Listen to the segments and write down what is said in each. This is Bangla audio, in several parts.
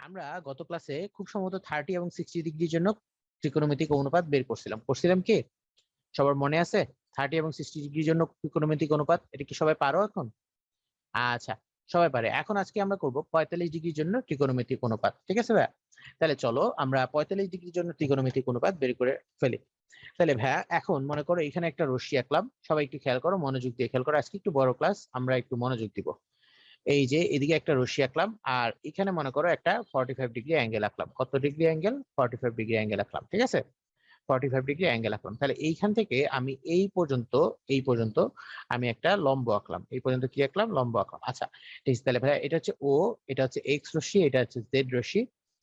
আমরা গত ক্লাসে খুব সম্ভবত 30 এবং 60 ডিগ্রির জন্য ত্রিকোণমিতিক অনুপাত বের করছিলাম কি? সবার মনে আছে? 30 এবং 60 ডিগ্রির জন্য ত্রিকোণমিতিক অনুপাত, এটা কি সবাই পারো এখন? আচ্ছা, সবাই পারে। এখন আজকে আমরা করব 45 ডিগ্রির জন্য ত্রিকোণমিতিক অনুপাত। ঠিক আছে ভাইয়া? তাহলে চলো আমরা 45 ডিগ্রির জন্য ত্রিকোণমিতিক অনুপাত বের করে ফেলি। তাহলে ভাইয়া এখন মনে করো এখানে একটা রশ্মি আঁকলাম, সবাই একটু খেয়াল করো, মনোযোগ দিয়ে খেয়াল করো, আজকে একটু বড় ক্লাস, আমরা একটু মনোযোগ দিব। এই যে এদিকে একটা রশ্মি আঁকলাম, আর এখানে মনে করো একটা 45 ডিগ্রি অ্যাঙ্গেল আঁকলাম। কত ডিগ্রি অ্যাঙ্গেল? 45 ডিগ্রি অ্যাঙ্গেল আঁকলাম। ঠিক আছে, 45 ডিগ্রি অ্যাঙ্গেল আঁকলাম। তাহলে এইখান থেকে আমি এই পর্যন্ত আমি একটা লম্ব আঁকলাম। এই পর্যন্ত কি আঁকলাম? লম্ব আঁকলাম। আচ্ছা ঠিক আছে, তাহলে ভাই এটা হচ্ছে ও, এটা হচ্ছে এক্স রশ্মি, এটা হচ্ছে জেড রশ্মি,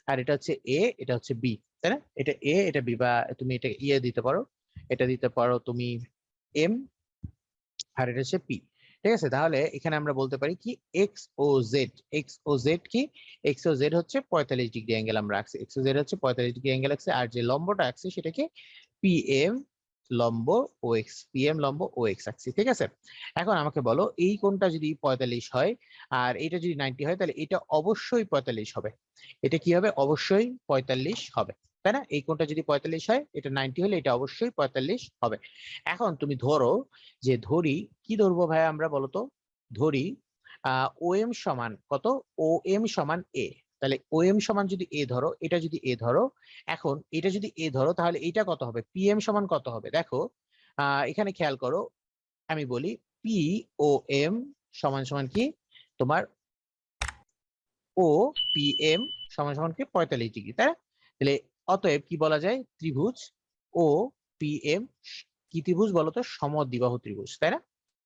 আর এটা হচ্ছে এ, এটা হচ্ছে বি, তাই না? এটা এ, এটা বি, বা তুমি এটা ইয়ে দিতে পারো, এটা দিতে পারো তুমি এম, আর এটা হচ্ছে পি। ঠিক আছে, তাহলে এখানে আমরা বলতে পারি কি এক্স ও জেড। এক্স ও জেড কি? এক্স ও জেড হচ্ছে 45 ডিগ্রি অ্যাঙ্গেল আমরা রাখছি, এক্স ও জেড হচ্ছে 45 ডিগ্রি অ্যাঙ্গেল আছে। আর যে লম্বটা রাখছি সেটাকে পি এম লম্ব ও এক্স, পি এম লম্ব ও এক্স রাখছি। ঠিক আছে, এখন আমাকে বলো এই কোণটা যদি 45 হয় আর এটা যদি 90 হয়, তাহলে এটা অবশ্যই 45 হবে। এটা কি হবে? অবশ্যই 45 হবে, তাই না? এই কোণটা যদি 45 হয়, এটা 90 হলে এটা অবশ্যই 45 হবে। এখন তুমি ধরো, যে ধরি কি ধরবো ভাই আমরা বলতো? ধরি ও এম সমান কত? ও এম সমান এ। তাহলে ও এম সমান যদি এ ধরো, এটা যদি এ ধরো, এখন এটা যদি এ ধরো, তাহলে এটা কত হবে? পি এম সমান কত হবে? দেখো এখানে খেয়াল করো, আমি বলি পি ও এম সমান সমান কি তোমার ও পি এম সমান সমান কি 45 ডিগ্রি, তাই না? তাহলে অতএব কি বলা যায়? ত্রিভুজ ও পি এম কি ত্রিভুজ বলতো? সমদ্বিবাহু ত্রিভুজ, তাই না?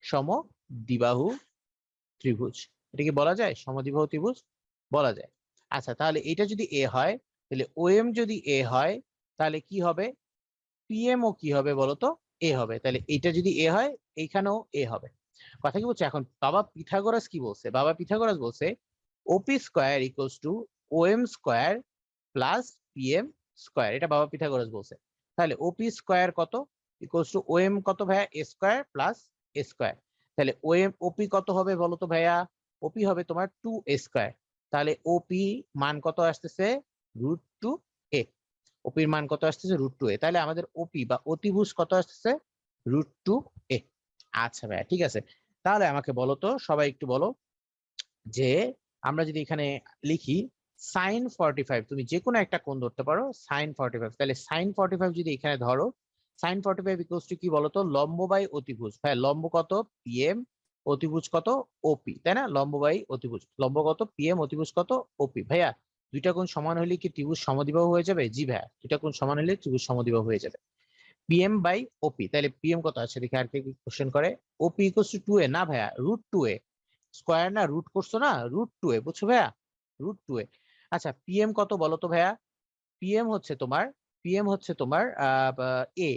সমদ্বিবাহু ত্রিভুজ, এটা কি বলা যায়? সমদ্বিবাহু ত্রিভুজ বলা যায়। আচ্ছা, তাহলে এটা যদি এ হয়, তাহলে ও এম যদি এ হয়, তাহলে কি হবে? পিএম ও কি হবে বলতো? এ হবে। তাহলে এটা যদি এ হয়, এইখানেও এ হবে। কথা কি বলছে? এখন বাবা পিথাগোরাস কি বলছে? বাবা পিথাগোরাস বলছে OP square equals to O M square plus PM square, এটা বাবা পিথাগোরাস বলছে। তাহলে ওপি স্কোয়ার কত? ইকুয়ালস টু ও এম কত ভাইয়া? A square plus a square. তাহলে ও এম ওপি কত হবে বলতো ভাইয়া? ওপি হবে তোমার 2 স্কোয়ার। তাহলে ওপি মান কত আসতেছে? √2 এ। ওপির মান কত আসতেছে? √2 এ। তাহলে আমাদের ওপি বা অতিভুজ কত আসতেছে? √2 এ। আচ্ছা ভাইয়া ঠিক আছে, তাহলে আমাকে বলো তো, সবাই একটু বলো, যে আমরা যদি এখানে লিখি সাইন 45, তুমি যে কোনো একটা কোণ ধরতে পারো সাইন 45, তাহলে সাইন 45 যদি এখানে ধরো, সাইন 45 ইকুয়ালস টু কি বলতো? লম্ব বাই অতিভুজ। হ্যাঁ, লম্ব কত? পিএম, অতিভুজ কত? ওপি, তাই না? লম্ব বাই অতিভুজ, লম্ব কত? পিএম, অতিভুজ কত? ওপি। ভাইয়া দুইটা কোণ সমান হলে কি ত্রিভুজ সমদ্বিবাহু হয়ে যাবে? জি ভাইয়া, দুইটা কোণ সমান হলে ত্রিভুজ সমদ্বিবাহু হয়ে যাবে। পিএম বাই ওপি, তাহলে পিএম কত আছে দেখি, আর কি কোশ্চেন করে? ওপি ইকুয়ালস টু 2a, না ভাইয়া √2a, স্কোয়ার না, রুট করছো না, √2a, বুঝছো ভাইয়া? √2a। আচ্ছা পিএম কত বলো তো ভাইয়া? পিএম হচ্ছে তোমার, পিএম হচ্ছে তোমার এ,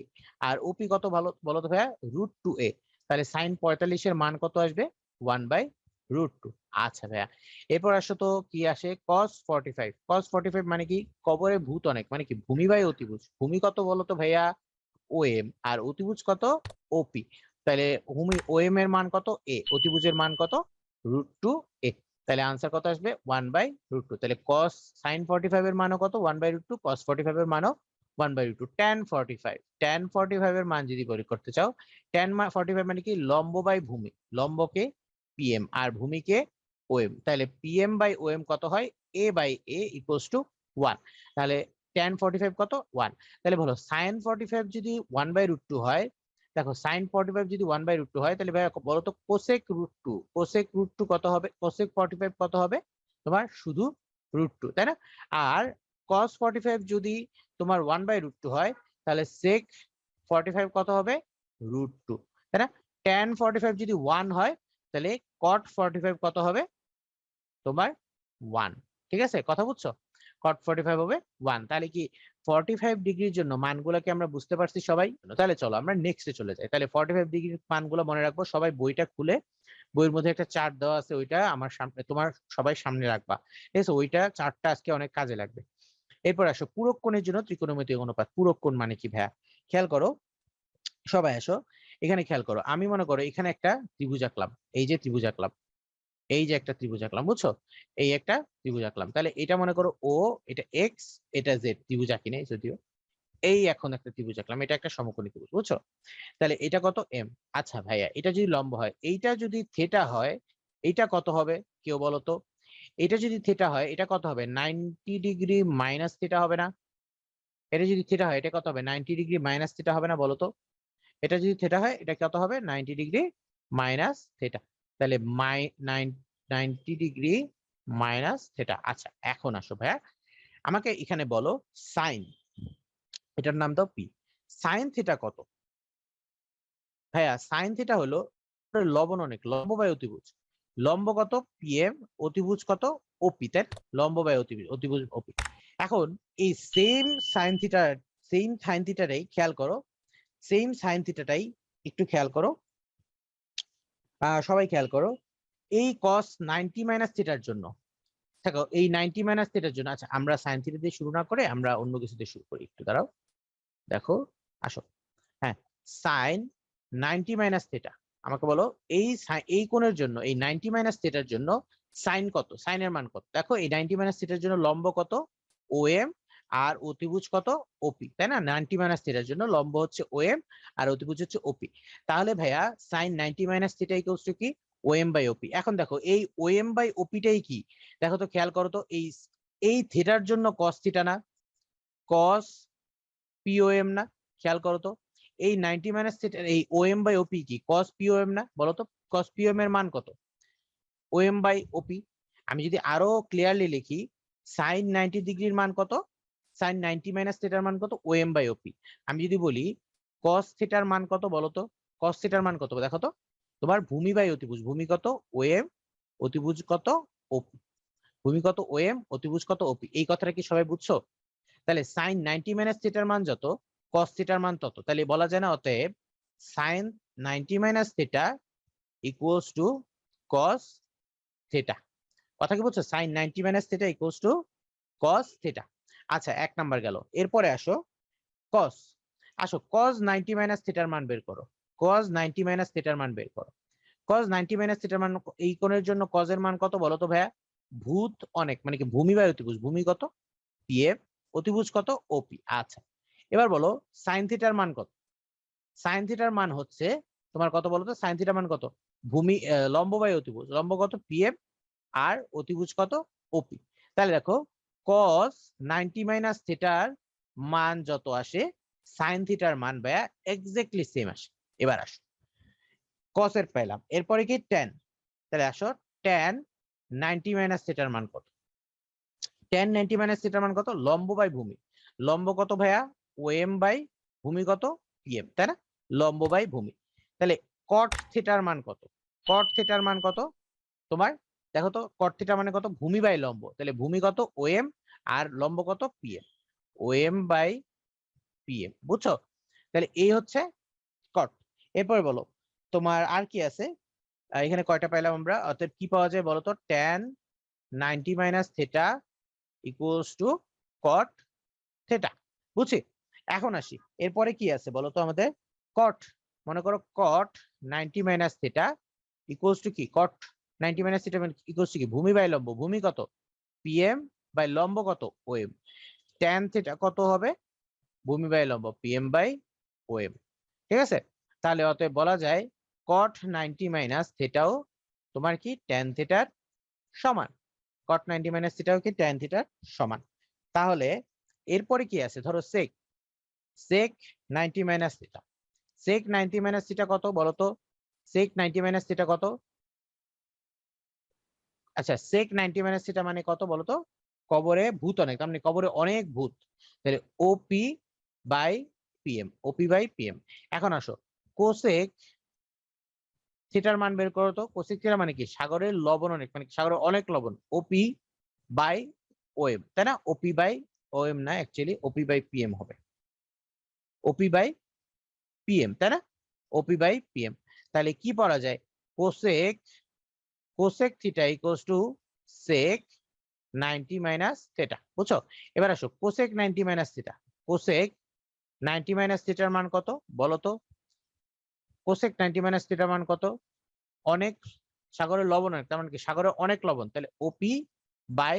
আর ওপি কত বলো বলো তো ভাইয়া? √2a। তাহলে সাইন 45 এর মান কত আসবে? 1/√2। আচ্ছা ভাইয়া, এরপর আসো তো কি আসে? cos 45, cos 45 মানে কি? কবরে ভূত অনেক, মানে কি ভূমি বাই অতিভুজ। ভূমি কত বলো তো ভাইয়া? ও এম, আর অতিভুজ কত? ওপি। তাহলে ভূমি ও এম এর মান কত? এ, অতিভুজের মান কত? √2a। তাহলে আনসার কত আসবে? 1/√2। তাহলে cos sin 45 এর মানও কত? 1/√2, cos 45 এর মানও 1/√2। tan 45 এর মান যদি বের করতে চাও, tan 45 মানে কি? লম্ব বাই ভূমি, লম্বকে পিএম আর ভূমিকে ওএম। তাহলে পিএম বাই ওএম কত হয়? এ বাই এ ইকুয়ালস টু 1। তাহলে tan 45 কত? 1। তাহলে বলো সাইন 45 যদি 1/√2 হয়, দেখো সাইন 45 যদি 1/√2 হয়, তাহলে ভাইয়া বলো তো কোসেক √2, কোসেক √2 কত হবে? কোসেক 45 কত হবে তোমার? শুধু √2, তাই না? আর cos 45 যদি তোমার 1/√2 হয়, তাহলে sec 45 কত হবে? √2, তাই না? tan 45 যদি 1 হয়, তাহলে cot 45 কত হবে তোমার? 1। ঠিক আছে, কথা বুঝছো? cot 45 হবে 1। তাহলে কি 45 ডিগ্রির জন্য মানগুলোকে আমরা বুঝতে পারছি সবাই? তাহলে চলো আমরা নেক্সটে চলে যাই। তাহলে 45 ডিগ্রির মানগুলো মনে রাখবো, সবাই বইটা খুলে, বইয়ের মধ্যে একটা চার্ট দেওয়া আছে, ওইটা আমার সামনে, তোমার সবাই সামনে রাখবা। ঠিক আছে, ওইটা চার্টটা আজকে অনেক কাজে লাগবে। এরপর আসো পূরক কোণের জন্য ত্রিকোণমিতিক অনুপাত। পূরক কোণ মানে কি ভাইয়া? খেয়াল করো, সবাই আসো এখানে খেয়াল করো। আমি মনে করো এখানে একটা ত্রিভুজ আঁকলাম, এই যে ত্রিভুজ আঁকলাম, এই যে একটা ত্রিভুজ আঁকলাম, বুঝছো? এই একটা ত্রিভুজ আঁকলাম, তাহলে এটা মনে করো ও, এটা এক্স, এটা জেড, ত্রিভুজ আঁকি নাই যদিও। এই এখন একটা ত্রিভুজ আঁকলাম, এটা একটা সমকোণী ত্রিভুজ, বুঝছো? তাহলে এটা কত এম। আচ্ছা ভাইয়া, এটা যদি লম্ব হয়, এইটা যদি থেটা হয়, এইটা কত হবে কেউ বলো তো? এটা যদি থেটা হয়, এটা কত হবে? 90 ডিগ্রি মাইনাস থেটা হবে না? এটা যদি থেটা হয়, এটা কত হবে? 90 ডিগ্রি মাইনাস থেটা হবে না, বলো তো? এটা যদি থেটা হয়, এটা কত হবে? 90 ডিগ্রি মাইনাস থেটা। তাহলে 90 ডিগ্রি মাইনাস থেটা। আচ্ছা এখন আসো ভাইয়া, আমাকে এখানে বলো সাইন, এটার নাম দাও পি। সাইন থিটা কত? ভাইয়া সাইন থিটা হলো লবণ অনেক, লম্ব বাই অতিভুজ। লম্ব কত? পিএম, অতিভুজ কত? ওপি, তাই না? লম্ব বাই অতিভুজ, অতিভুজ ওপি। এখন এই same sine theta, same sine থিটাটাই খেয়াল করো, সেম সাইন থিটাটাই একটু খেয়াল করো, সবাই খেয়াল করো। এই কস 90 মাইনাস থিটার জন্য, দেখো এই 90 মাইনাস থিটার জন্য, আচ্ছা আমরা সাইন থিটা দিয়ে শুরু না করে আমরা অন্য কিছু দিয়ে শুরু করি, একটু দাঁড়াও। দেখো, আসো, হ্যাঁ, সাইন 90 মাইনাস থিটা, আমাকে বলো এই এই কোণের জন্য, এই 90 মাইনাস থিটার জন্য সাইন কত? সাইনের মান কত? দেখো এই 90 মাইনাস থিটার জন্য লম্ব কত? ওএম, আর অতিভুজ কত? ওপি, তাই না? 90 মাইনাস থিটার জন্য লম্ব হচ্ছে ওএম, আর অতিভুজ হচ্ছে ওপি। তাহলে ভাইয়া sine 90 minus theta equals to কি? OM by OP. এখন দেখো এই ওএম বাই ওপিটাই কি, দেখো তো, খেয়াল করো তো, এই এই থিটার জন্য কস থিটা না? কস পিওএম না? খেয়াল করো তো, এই 90 মাইনাস থিটা, এই ওএম বাই ওপি কি কস পিওএম না? বলো তো, কস পিওএম এর মান কত? ওএম বাই ওপি। আমি যদি আরো ক্লিয়ারলি লিখি, সাইন 90 ডিগ্রির মান কত? সাইন 90 মাইনাস থিটার মান কত? ওএম বাই ওপি। আমি যদি বলি কস থিটার মান কত, বলো তো? কস থিটার মান কত দেখো তো, তোমার ভূমি বাই অতিভুজ, ভূমি কত? ওএম, অতিভুজ কত? ওপি। ভূমি কত? ওএম, অতিভুজ কত? ওপি। এই কথাটা কি সবাই বুঝছো? তাহলে সাইন 90 মাইনাস থিটার মান যত, কস থিটার মান তত। তাহলে বলা যায় না অতএব sine 90 minus theta equals to cos theta? কথা কি বলছো? Sine 90 minus theta equals to cos theta. আচ্ছা এক নাম্বার গেল, এরপরে আসো কস। আসো কস 90 মাইনাস থিটার মান বের করো, কস 90 মাইনাস থিটার মান বের করো। কস 90 মাইনাস থিটার মান, এই কোণের জন্য কজের মান কত বলো তো ভাইয়া? ভূত অনেক, মানে কি ভূমি বাই অতিভুজ, ভূমি কত? পিএফ, অতিভুজ কত? ওপি। আচ্ছা এবার বলো সাইন থিটার মান কত? সাইন থিটার মান হচ্ছে তোমার কত বলো তো? সাইন থিটার মান কত? ভূমি লম্ব বাই অতিভুজ, লম্ব কত? পিএফ, আর অতিভুজ কত? ওপি। তাহলে দেখো কস 90 মাইনাস থিটার মান যত আসে, সাইন থিটার মান ভাইয়া এক্স্যাক্টলি সেম আসে। এবার আসো কস এর পেলাম, এরপরে কি ট্যান। তাহলে আসো ট্যান 90 মাইনাস থিটার মান কত? ট্যান 90 মাইনাস থিটার মান কত? লম্ব বাই ভূমি, লম্ব কত ভাইয়া? ওএম বাই ভূমি কত? পিএম, তাই না? লম্ব বাই ভূমি। তাহলে কট থিটার মান কত? কট থিটার মান কত তোমার? দেখো তো কট থিটা মানে কত? ভূমি বাই লম্ব, তাহলে ভূমি কত? ওএম, আর লম্ব কত? পিএম। ওএম বাই পিএম, বুঝছো? তাহলে এই হচ্ছে কট। এরপরে বলো তোমার আর কি আছে? এখানে কয়টা পাইলাম আমরা? অর্থাৎ কি পাওয়া যায় বলো তো? Tan 90 minus theta equals two কট থিটা, বুঝছি? এখন আসি এরপরে কি আছে বলো তো আমাদের? কট, মনে করো কট 90 মাইনাস থিটা ইকুয়ালস টু কি? কট 90 মাইনাস থিটা ইকুয়ালস টু কি? ভূমি বাই লম্ব, ভূমি কত? পিএম, বাই লম্ব কত? ওএম। ট্যান থিটা কত হবে? ভূমি বাই লম্ব, পিএম বাই ওএম। ঠিক আছে? তাহলে অতএব বলা যায় কট 90 মাইনাস থিটাও তোমার কি ট্যান থিটার সমান। কট 90 মাইনাস থিটাও কি ট্যান থিটার সমান। তাহলে এরপরে কি আছে? ধরো সেক, সেক 90 মাইনাস থিটা। সেক 90 মাইনাস থিটা কত বলো তো? সেক 90 মাইনাস থিটা কত? আচ্ছা সেক 90 মাইনাস থিটা মানে কত বলো তো? কবরে ভূত অনেক, তার মানে কবরে অনেক ভূত। তাহলে OP by PM, OP by PM. এখন আসো কোসেক থিটার মান বের করো তো। কোসেক থিটা মানে কি? সাগরের লবণ অনেক, মানে সাগরের অনেক লবণ। ওপি বাই ওএম, তাই না? ওপি বাই ওএম না, অ্যাকচুয়ালি ওপি বাই পিএম হবে। ওপি বাই পিএম, তাই না? OP by PM. তাহলে কি পড়া যায়? Cosec, cosec theta equals to sec 90 minus theta, বুঝছো? এবার আসো কোসেক 90 মাইনাস থিটা। কোসেক 90 মাইনাস থিটার মান কত বলো তো? কোসেক 90 মাইনাস থিটার মান কত? অনেক সাগরের লবণ অনেক, তার মানে কি সাগরে অনেক লবণ, তাহলে ওপি বাই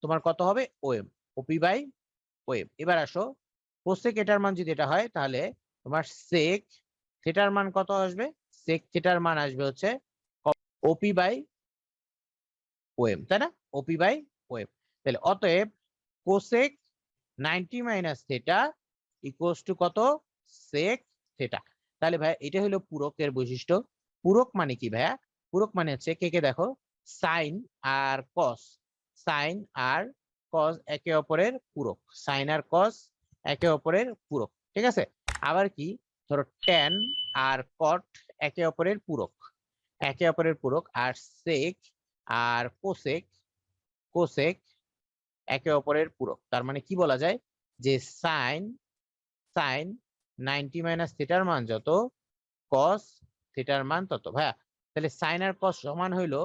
তোমার কত হবে ওএম, ওপি বাই ওএম। এবার আসো কোসেক এটার মান যদি এটা হয় তাহলে তোমার সেক থিটার মান কত আসবে, সেক থিটার মান আসবে হচ্ছে ওপি বাই ওএম, তাই না, ওপি বাই ওএম। তাহলে অতএব cosec 90 minus theta equals to কত, সেক থিটা। তাহলে ভাই এটা হলো পূরকের বৈশিষ্ট্য। পূরক মানে কি ভাইয়া, পূরক মানে হচ্ছে কে কে দেখো সাইন আর কস, সাইন আর কস একে অপরের পূরক, সাইন আর কস একে অপরের পূরক, ঠিক আছে। আবার কি ধরো ট্যান আর কট একে অপরের পূরক, একে অপরের পূরক। আর সেক আর কোসেক, কোসেক একে অপরের পূরক। তার মানে কি বলা যায় যে সাইন, সাইন 90 মাইনাস থিটার মান যত, কস থিটার মান তত। ভাইয়া তাহলে সাইন আর কস সমান হইলো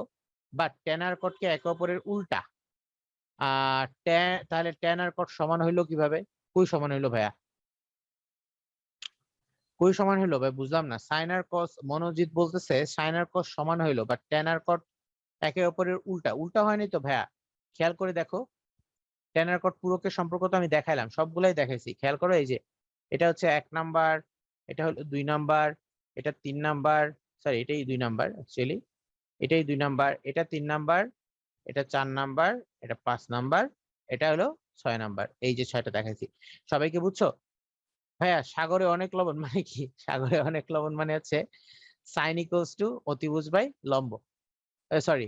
বা ট্যান আর কট কে একে অপরের উল্টা, তাহলে ট্যান আর কট সমান হইলো কিভাবে, কই সমান হইলো ভাইয়া, কই সমান হইলো ভাই, বুঝলাম না। সাইন আর কস, মনোজিৎ বলতেছে সাইন আর কস সমান হইলো বা ট্যান আর কট একে অপরের উল্টা, উল্টা হয়নি তো ভাইয়া, খেয়াল করে দেখো। ট্যান আর কট পূরকের সম্পর্ক তো আমি দেখাইলাম, সবগুলাই দেখাইছি, খেয়াল করো। এই যে এটা হচ্ছে 1 নাম্বার, এটা হলো 2 নাম্বার, এটা 3 নাম্বার, সরি এটাই 2 নাম্বার অ্যাকচুয়ালি, এটাই 2 নাম্বার, এটা 3 নাম্বার, এটা 4 নাম্বার, এটা 5 নাম্বার, এটা হলো 6 নাম্বার। এই যে 6টা দেখাইছি, সবাইকে বুঝছো? ভাইয়া সাগরে অনেক লবণ মানে কি, সাগরে অনেক লবণ মানে হচ্ছে সাইন ইকুয়ালস টু অতিভুজ বাই লম্ব, সরি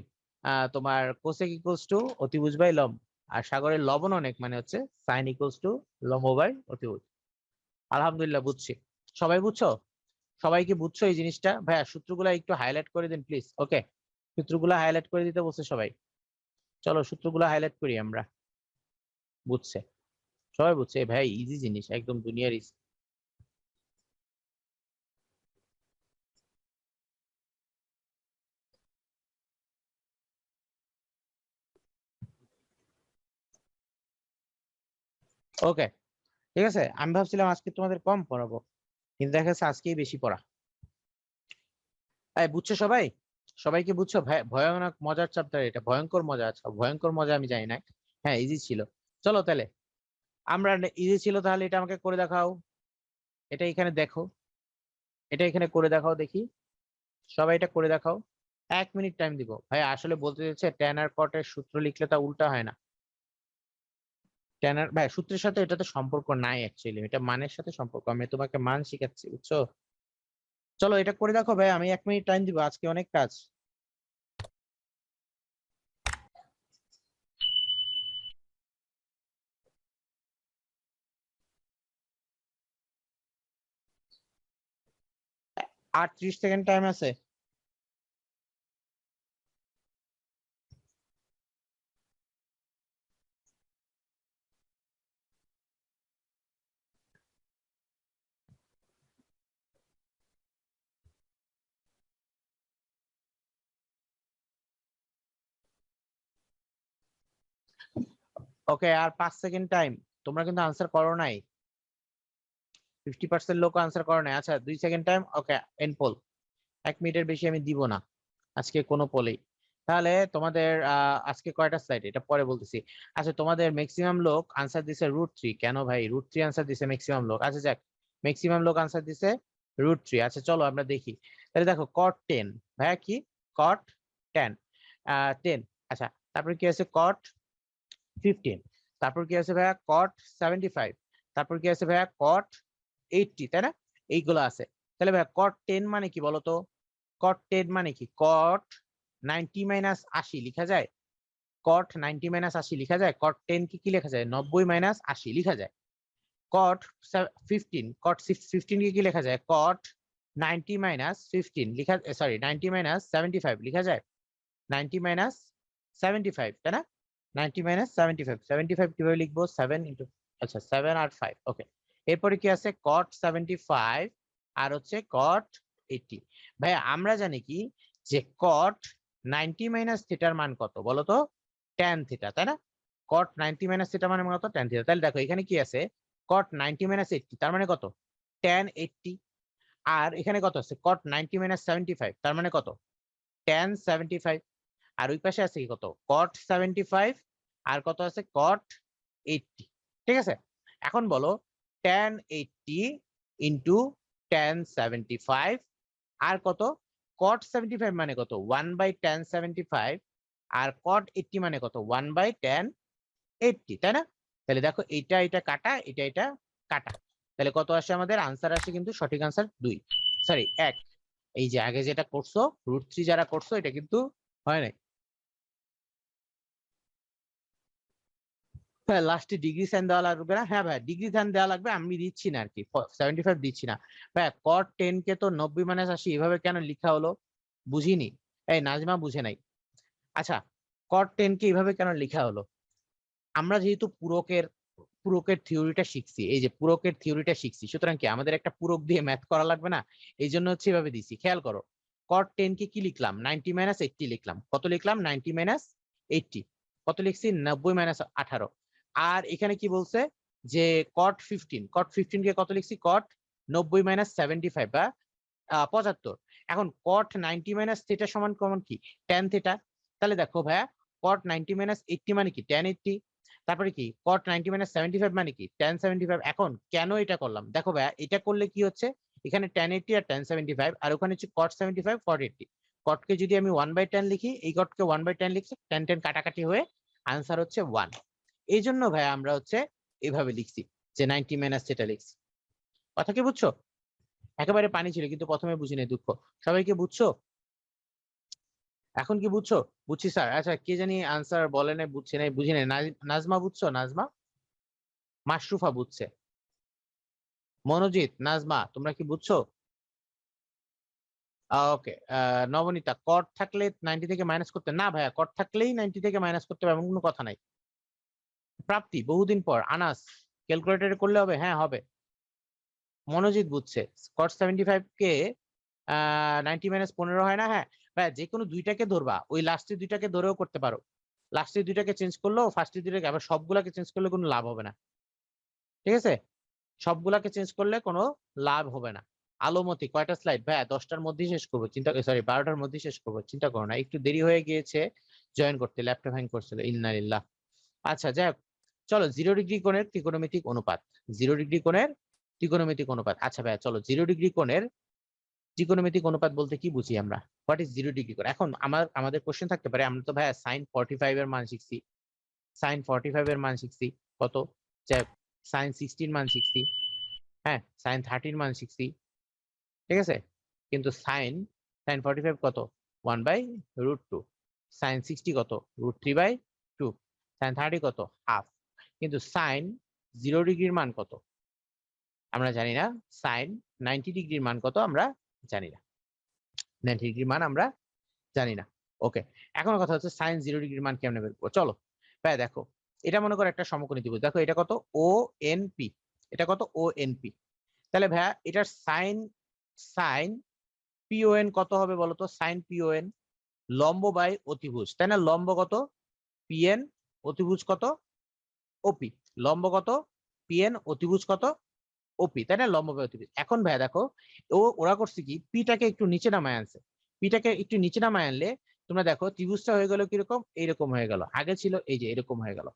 তোমার কোসেক ইকুয়ালস টু অতিভুজ বাই লম্ব। আর সাগরের লবণ অনেক মানে হচ্ছে সাইন ইকুয়ালস টু লম্ব বাই অতিভুজ। আলহামদুলিল্লাহ বুঝছি, সবাই বুঝছো? সবাই কি বুঝছো এই জিনিসটা? ভাইয়া সূত্রগুলা একটু হাইলাইট করে দিন প্লিজ। ওকে, সূত্রগুলা হাইলাইট করে দিতে বলছে সবাই, চলো সূত্রগুলা হাইলাইট করি আমরা। বুঝছে সবাই, বুঝছে ভাই, ইজি জিনিস একদম, দুনিয়ার ইজি। ওকে ঠিক আছে, আমি ভাবছিলাম আজকে তোমাদের কম পড়াবো, কিন্তু দেখা যাচ্ছে আজকেই বেশি পড়া। এই বুঝছো সবাই? সবাই কি বুঝছো? ভয়ানক মজার চ্যাপ্টার এটা, ভয়ঙ্কর মজা আছে, ভয়ঙ্কর মজা আমি জানি না। হ্যাঁ ইজি ছিল। চলো তাহলে আমরা, ইজি ছিল তাহলে এটা আমাকে করে দেখাও, এটা এখানে দেখো, এটা এখানে করে দেখাও দেখি, সবাই এটা করে দেখাও। 1 মিনিট টাইম দিব ভাই, আসলে বলতে চাইছে ট্যান আর কটের সূত্র লিখলে তা উল্টা হয় না। ট্যান আর ভাই সূত্রের সাথে এটাতে সম্পর্ক নাই অ্যাকচুয়ালি, এটা মানের সাথে সম্পর্ক, আমি তোমাকে মান শিখাচ্ছি বুঝছো। চলো এটা করে দেখো ভাই, আমি 1 মিনিট টাইম দিব, আজকে অনেক কাজ। 38 সেকেন্ড টাইম আছে। ওকে আর 5 সেকেন্ড টাইম। তোমরা কিন্তু আনসার করো নাই, 50% লোক আনসার করো নাই। আচ্ছা 2 second time, okay end poll. 1 মিনিটের বেশি আমি দিব না আজকে কোনো পোলেই। তাহলে তোমাদের আজকে কয়টা স্লাইড এটা পরে বলতেছি। আচ্ছা তোমাদের ম্যাক্সিমাম লোক আনসার দিছে √3, কেন ভাই √3 আনসার দিছে ম্যাক্সিমাম লোক? আচ্ছা যাক, ম্যাক্সিমাম লোক আনসার দিছে √3। আচ্ছা চলো আমরা দেখি, তাহলে দেখো কট 10, ভাইয়া কি কট 10, 10। আচ্ছা তারপরে কি আছে কট 15, তারপর কি আছে ভাইয়া কট 75, তারপর কি আছে ভাইয়া কট 80, তাই না? এইগুলো আছে। তাহলে ভাইয়া কট 10 মানে কি বলতো, কট 10 মানে কি, কট 90 মাইনাস 80 লিখা যায়, কট 90 মাইনাস 80 লিখা যায়, কট 10 কি কি লেখা যায়, 90 মাইনাস 80 লিখা যায়। কট 15, কট 15 কি কি লেখা যায়, কট 90 মাইনাস 15 লিখা, সরি 90 মাইনাস 75 লিখা যায়, 90 মাইনাস 75, তাই না? 90 মাইনাস 75, 75 কিভাবে লিখবো, 7 ইন্টু, আচ্ছা 7 আর 5, ওকে। এরপরে কি আছে কট 75 আর হচ্ছে কট 80। ভাই আমরা জানি কি যে কট 90 মাইনাস থিটার মান কত বলতো, ট্যান থিটা, তাই না? কট 90 মাইনাস থিটা মানে কত, ট্যান থিটা। তাহলে দেখো এখানে কি আছে কট 90 মাইনাস 80, তার মানে কত, ট্যান 80। আর এখানে কত আছে কট 90 মাইনাস 75, তার মানে কত, tan 75, আর ওই পাশে আছে কি কত cot 75, আর কত আছে cot 80। ঠিক আছে, এখন বলো tan 80 ইন্টু tan 75 আর কত cot 75 মানে কত 1/tan 75, আর cot 80 মানে কত 1/tan 80, তাই না? তাহলে দেখো এটা এটা কাটা, এটা এটা কাটা, তাহলে কত আসে আমাদের আনসার আসে কিন্তু সঠিক আনসার 2, সরি 1। এই যে আগে যেটা করছো √3 যারা করছো এটা কিন্তু হয় নাই। হ্যাঁ লাস্টে ডিগ্রি সাইন দেওয়া লাগবে না, হ্যাঁ ভাই ডিগ্রি সাইন দেওয়া লাগবে, আমি দিচ্ছি না আর কি 75 দিচ্ছি না ভাই। cot 10 কে তো 90 - 80 এভাবে কেন লেখা হলো বুঝিনি, এই নাজমা বুঝে নাই। আচ্ছা cot 10 কে এইভাবে কেন লেখা হলো, আমরা যেহেতু পুরকের থিওরিটা শিখছি, এই যে পুরকের থিওরিটা শিখছি, সুতরাং কি আমাদের একটা পুরক দিয়ে ম্যাথ করা লাগবে না, এই জন্য হচ্ছে এভাবে দিছি। খেয়াল করো cot 10 কে কি লিখলাম 90 - 80 লিখলাম, কত লিখলাম 90 - 80, কত লিখছি 90 - 18। আর এখানে কি বলছে যে cot 15 কে কত লিখছি cot 90 - 75 বা 75। এখন cot 90 - থিটা সমান কমন কি tan থিটা, তাহলে দেখো ভাইয়া cot 90 - 80 মানে কি tan 80, তারপরে কি cot 90 - 75 মানে কি tan 75। এখন কেন এটা করলাম দেখো ভাইয়া, এটা করলে কি হচ্ছে এখানে tan 80 আর tan 75, আর ওখানে হচ্ছে cot 75 cot 80, cot কে যদি আমি 1/tan লিখি, এই cot কে 1/tan লিখছি, tan tan কাটাকাটি হয়ে আনসার হচ্ছে 1। এই জন্য ভাইয়া আমরা হচ্ছে এভাবে লিখছি যে 90 - থিটা লিখছি। কথা কি বুঝছো? একেবারে পানি ছিল কিন্তু প্রথমে বুঝি নাই, দুঃখ। সবাইকে বুঝছো? এখন কি বুঝছো? বুঝছি স্যার। আচ্ছা কে জানি আনসার বলে নাই, বুঝছে নাই, বুঝি নাই। নাজমা বুঝছো? নাজমা, মাশরুফা বুঝছে, মনোজিৎ, নাজমা তোমরা কি বুঝছো? ওকে। নবনীতা, কট থাকলে 90 থেকে মাইনাস করতে না ভাইয়া, কট থাকলেই 90 থেকে মাইনাস করতে হবে এমন কোনো কথা নাই। প্রাপ্তি বহুদিন পর, আনাস ক্যালকুলেটরে করলে হবে? হ্যাঁ হবে। মনোজিৎ বুঝছে cot 75 কে 90 - 15 হয় না? হ্যাঁ ভাইয়া, যে কোনো দুইটাকে ধরবা, ওই লাস্টের দুইটাকে ধরেও করতে পারো, লাস্টের দুইটাকে চেঞ্জ করলেও ফার্স্টের দুইটাকে, আবার সবগুলাকে চেঞ্জ করলে কোনো লাভ হবে না। ঠিক আছে, সবগুলাকে চেঞ্জ করলে কোনো লাভ হবে না। আলোমতি কয়টা স্লাইড ভাইয়া? 10টার মধ্যেই শেষ করবো, চিন্তা, সরি 12টার মধ্যেই শেষ করবো, চিন্তা করো না, একটু দেরি হয়ে গিয়েছে জয়েন করতে, ল্যাপটপ হ্যাং করছিল, ইন্নালিল্লাহ। আচ্ছা যাই হোক, চলো 0 ডিগ্রি কোণের ত্রিকোণমিতিক অনুপাত, 0 ডিগ্রি কোণের ত্রিকোণমিতিক অনুপাত। আচ্ছা ভাইয়া চলো 0 ডিগ্রি কোণের ত্রিকোণমিতিক অনুপাত বলতে কি বুঝি আমরা, হোয়াট ইজ 0 ডিগ্রি কোণ? এখন আমাদের কোশ্চেন থাকতে পারে, আমরা তো ভাইয়া sin 45 এর মান শিখছি, sin 45 এর মান শিখছি কত, sin 60 মান শিখছি, হ্যাঁ sin 30 মান শিখছি, ঠিক আছে, কিন্তু sin 45 কত 1/√2, sin 60 কত √3/2, sin 30 কত হাফ। কিন্তু sin 0 ডিগ্রির মান কত আমরা জানি না, sin 90 ডিগ্রির মান কত আমরা জানি না, 90 ডিগ্রির মান আমরা জানি না। ওকে, এখন কথা হচ্ছে sin 0 ডিগ্রির মান কেমনে বের করবো। চলো ভাই দেখো, এটা মনে করো একটা সমকোণী ত্রিভুজ, দেখো এটা কত ONP, এটা কত ONP, তাহলে ভাইয়া এটার সাইন PON কত হবে বলতো, সাইন PON লম্ব বাই অতিভুজ, তাই না? লম্ব কত PN, অতিভুজ কত OP, লম্ব কত PN, অতিভুজ কত OP, তাই না? লম্ব বাই অতিভুজ। এখন ভাইয়া দেখো ওরা করছে কি, পিটাকে একটু নিচে নামায় আনছে, পিটাকে একটু নিচে নামায় আনলে তোমরা দেখো ত্রিভুজটা হয়ে গেল কিরকম, এইরকম হয়ে গেল, আগে ছিল এই যে এরকম হয়ে গেল,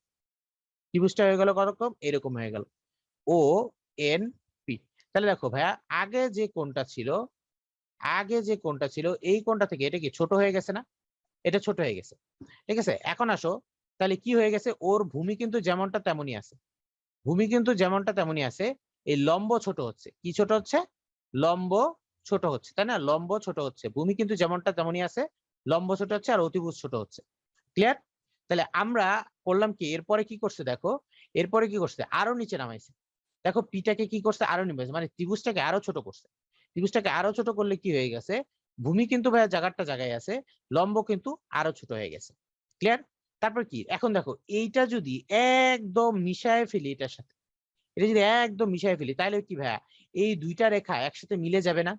ত্রিভুজটা হয়ে গেল কতরকম, এরকম হয়ে গেল ONP। তাহলে দেখো ভাইয়া আগে যে কোণটা ছিল এই কোণটা থেকে এটা কি ছোট হয়ে গেছে না, এটা ছোট হয়ে গেছে। ঠিক আছে, এখন আসো তাহলে কি হয়ে গেছে, ওর ভূমি কিন্তু যেমনটা তেমনই আছে, ভূমি কিন্তু যেমনটা তেমনই আছে, এই লম্ব ছোট হচ্ছে, কি ছোট হচ্ছে, লম্ব ছোট হচ্ছে, তাই না? লম্ব ছোট হচ্ছে, ভূমি কিন্তু যেমনটা তেমনই আছে, লম্ব ছোট হচ্ছে আর অতিভুজ ছোট হচ্ছে। ক্লিয়ার? তাহলে আমরা করলাম কি, এরপরে কি করছে দেখো, এরপরে কি করছে আরো নিচে নামাইছে, দেখো পিটাকে কি করছে আরো নামাইছে, মানে ত্রিভুজটাকে আরো ছোট করছে। ত্রিভুজটাকে আরো ছোট করলে কি হয়ে গেছে, ভূমি কিন্তু ভাইয়া জায়গাটা জায়গায় আছে, লম্ব কিন্তু আরো ছোট হয়ে গেছে। ক্লিয়ার? তারপর কি, এখন দেখো এইটা যদি একদম মিশায় ফেলি এটার সাথে, এটা যদি একদম মিশায় ফেলি তাহলে কি ভাইয়া, এই দুইটা রেখা একসাথে মিলে যাবে না,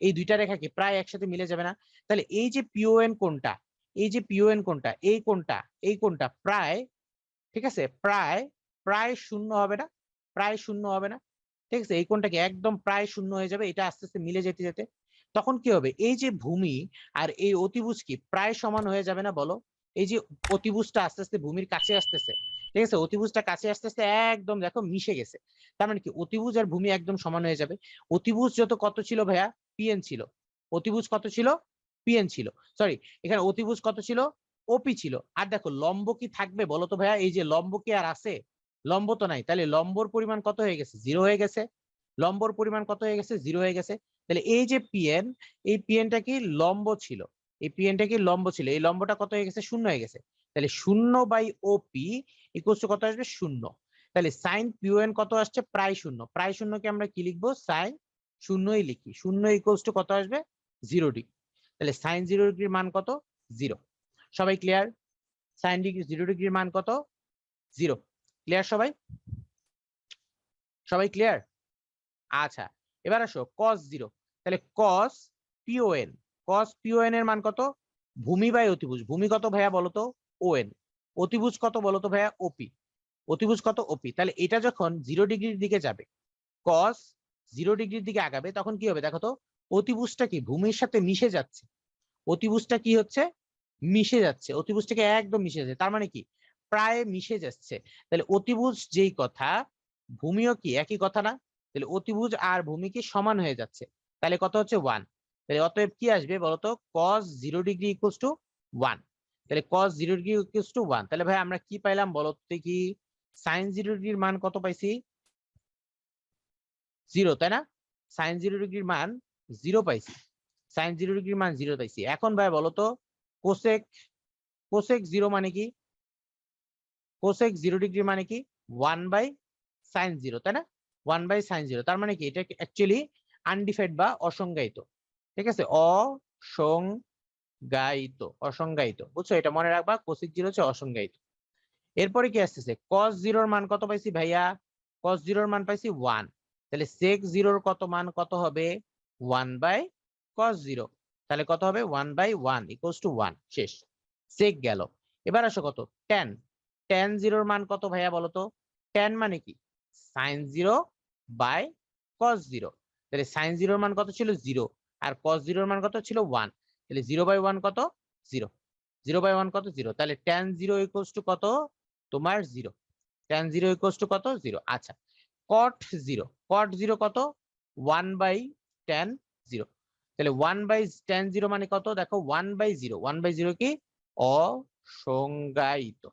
এই দুইটা রেখা কি প্রায় একসাথে মিলে যাবে না? তাহলে এই যে PON কোণটা, এই যে PON কোণটা, এই কোণটা প্রায়, ঠিক আছে, প্রায় প্রায় শূন্য হবে না, প্রায় শূন্য হবে না, ঠিক আছে, এই কোণটা কি একদম প্রায় শূন্য হয়ে যাবে, এটা আস্তে আস্তে মিলে যেতে যেতে। তখন কি হবে, এই যে ভূমি আর এই অতিভুজ কি প্রায় সমান হয়ে যাবে না বলো? এই যে অতিভুজটা আস্তে আস্তে ভূমির কাছে আসতেছে, ঠিক আছে, অতিভুজটা কাছে আস্তে আস্তে একদম দেখো মিশে গেছে। তার মানে কি অতিভুজ আর ভূমি একদম সমান হয়ে যাবে। অতিভুজ যত কত ছিল ভাইয়া, পিএন ছিল। অতিভুজ কত ছিল, পিএন ছিল। সরি, এখানে অতিভুজ কত ছিল, ওপি ছিল। আর দেখো লম্ব কি থাকবে বলো তো ভাইয়া, এই যে লম্ব কি আর আছে? লম্ব তো নাই, তাহলে লম্বর পরিমাণ কত হয়ে গেছে, জিরো হয়ে গেছে। লম্বর পরিমাণ কত হয়ে গেছে, জিরো হয়ে গেছে। তাহলে এই যে পিএন, এই পিএনটা কি লম্ব ছিল, এই পিএনটা কি লম্ব ছিল, এই লম্বটা কত হয়ে গেছে, শূন্য হয়ে গেছে। তাহলে শূন্য বাই ওপি ইকুয়ালস টু কত আসবে, শূন্য। তাহলে সাইন পিওএন কত আসছে, প্রায় শূন্য। প্রায় শূন্যকে আমরা কি লিখবো, সাইন শূন্যই লিখি। শূন্য ইকুয়ালস টু কত আসবে, 0 ডিগ্রি। তাহলে সাইন 0 ডিগ্রির মান কত, 0। সবাই ক্লিয়ার? সাইন 0 ডিগ্রির মান কত, 0। ক্লিয়ার সবাই? সবাই ক্লিয়ার? আচ্ছা, এবার আসো cos 0। তাহলে cos পিওএন, cos পিওএন এর মান কত, ভূমি বাই অতিভুজ। ভূমি কত ভাইয়া বলো তো, ওএন। অতিভুজ কত বলো তো ভাইয়া, ওপি। অতিভুজ কত, ওপি। তাহলে এটা যখন 0 ডিগ্রির দিকে যাবে, cos 0 ডিগ্রির দিকে আগাবে, তখন কি হবে দেখো তো, অতিভুজটা কি ভূমির সাথে মিশে যাচ্ছে। অতিভুজটা কি হচ্ছে, মিশে যাচ্ছে। অতিভুজটাকে একদম মিশে যাচ্ছে, তার মানে কি প্রায় মিশে যাচ্ছে। তাহলে অতিভুজ যেই কথা, ভূমিও কি একই কথা না? তাহলে অতিভুজ আর ভূমি কি সমান হয়ে যাচ্ছে। তাহলে কত হচ্ছে, 1। তাহলে অতএব কি আসবে বলতো, cos 0 ডিগ্রি ইকুয়ালস টু 1। তাহলে cos 0 ডিগ্রি ইকুয়ালস টু 1। তাহলে ভাই আমরা কি পাইলাম বলো তো, কি সাইন 0 ডিগ্রির মান কত পাইছি, 0, তাই না? সাইন 0 ডিগ্রির মান 0 পাইছি। সাইন 0 ডিগ্রির মান 0 পাইছি। এখন ভাই বলো তো, কোসেক, কোসেক 0 মানে কি, কোসেক 0 ডিগ্রি মানে কি, 1/sin 0, তাই না? 1/sin 0, তার মানে কি এটা অ্যাকচুয়ালি আনডিফাইন্ড বা অসংজ্ঞায়িত। ঠিক আছে, অসংজ্ঞায়িত, অসংজ্ঞায়িত, বুঝছো? এটা মনে রাখবা, কোসেক 0 হচ্ছে অসংজ্ঞায়িত। এরপরে কি আসতেছে, cos 0-র মান কত পাইছি ভাইয়া, cos 0-র মান পাইছি 1। তাহলে sec 0-র কত মান কত হবে, 1/cos 0। তাহলে কত হবে, 1/1 ইকুয়ালস টু 1। শেষ, sec গেল। এবার আসো কত, tan। tan 0-র মান কত ভাইয়া বলো তো, tan মানে কি sin 0/cos 0। তাহলে sin 0-র মান কত ছিল, 0। আর cos 0-র মান কত ছিল, 1। তাহলে 0/1 কত, 0। 0/1 কত, 0। তাহলে tan 0 ইকুয়ালস টু কত, তোমার 0। tan 0 ইকুয়ালস টু কত, 0। আচ্ছা, cot 0, cot 0 কত, 1/tan 0। তাহলে 1/tan 0 মানে কত, দেখো 1/0। 1/0 কি, অসংজ্ঞায়িত,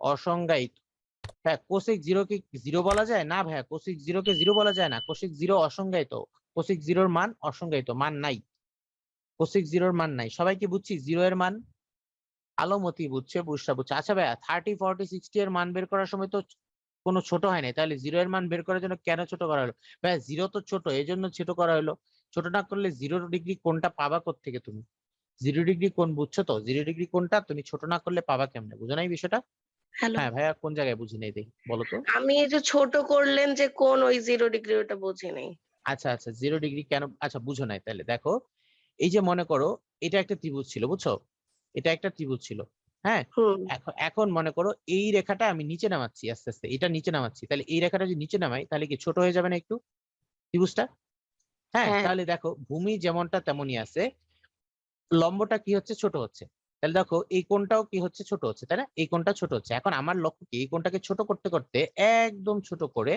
অসংজ্ঞায়িত। হ্যাঁ, কোসেক 0 কে 0 বলা যায় না ভাইয়া, কোসেক 0 কে 0 বলা যায় না। কোসেক 0 অসংজ্ঞায়িত, কোসেক 0-র মান অসংজ্ঞায়িত, মান নাই। কোসেক 0-র মান নাই। সবাইকে বুঝছি 0 এর মান? আলোমতি বুঝছে, বুঝছা বুঝছে। আচ্ছা ভাইয়া, 30, 40, 60 এর মান বের করার সময় তো কোনো ছোট হয় নাই, তাহলে 0 এর মান বের করার জন্য কেন ছোট করা হলো? ভাইয়া 0 তো ছোট, এই জন্য ছোট করা হলো। ছোট না করলে 0 ডিগ্রি কোনটা পাবা কোত্থেকে তুমি? 0 ডিগ্রি কোন বুঝছো তো? 0 ডিগ্রি কোনটা তুমি ছোট না করলে পাবা কেমনে, বুঝো নাই বিষয়টা? হ্যালো, হ্যাঁ ভাইয়া, কোন জায়গায় বুঝি নাই দেখি বলো তো। আমি এই যে ছোট করলেন যে কোন ওই 0 ডিগ্রি, ওটা বুঝি নাই। আচ্ছা আচ্ছা, 0 ডিগ্রি কেন, আচ্ছা বুঝো নাই, তাহলে দেখো, এই যে মনে করো এটা একটা ত্রিভুজ ছিল, বুঝছো? এটা একটা ত্রিভুজ ছিল। হ্যাঁ, হুম। এখন এখন মনে করো এই রেখাটা আমি নিচে নামাচ্ছি, আস্তে আস্তে এটা নিচে নামাচ্ছি। তাহলে এই রেখাটা যদি নিচে নামাই, তাহলে কি ছোট হয়ে যাবে না একটু ত্রিভুজটা? হ্যাঁ, হ্যাঁ। তাহলে দেখো ভূমি যেমনটা তেমনই আছে, লম্বটা কি হচ্ছে, ছোট হচ্ছে। তাহলে দেখো এই কোণটাও কি হচ্ছে, ছোট হচ্ছে, তাই না? এই কোণটা ছোট হচ্ছে। এখন আমার লক্ষ্য কি, এই কোণটাকে ছোট করতে করতে একদম ছোট করে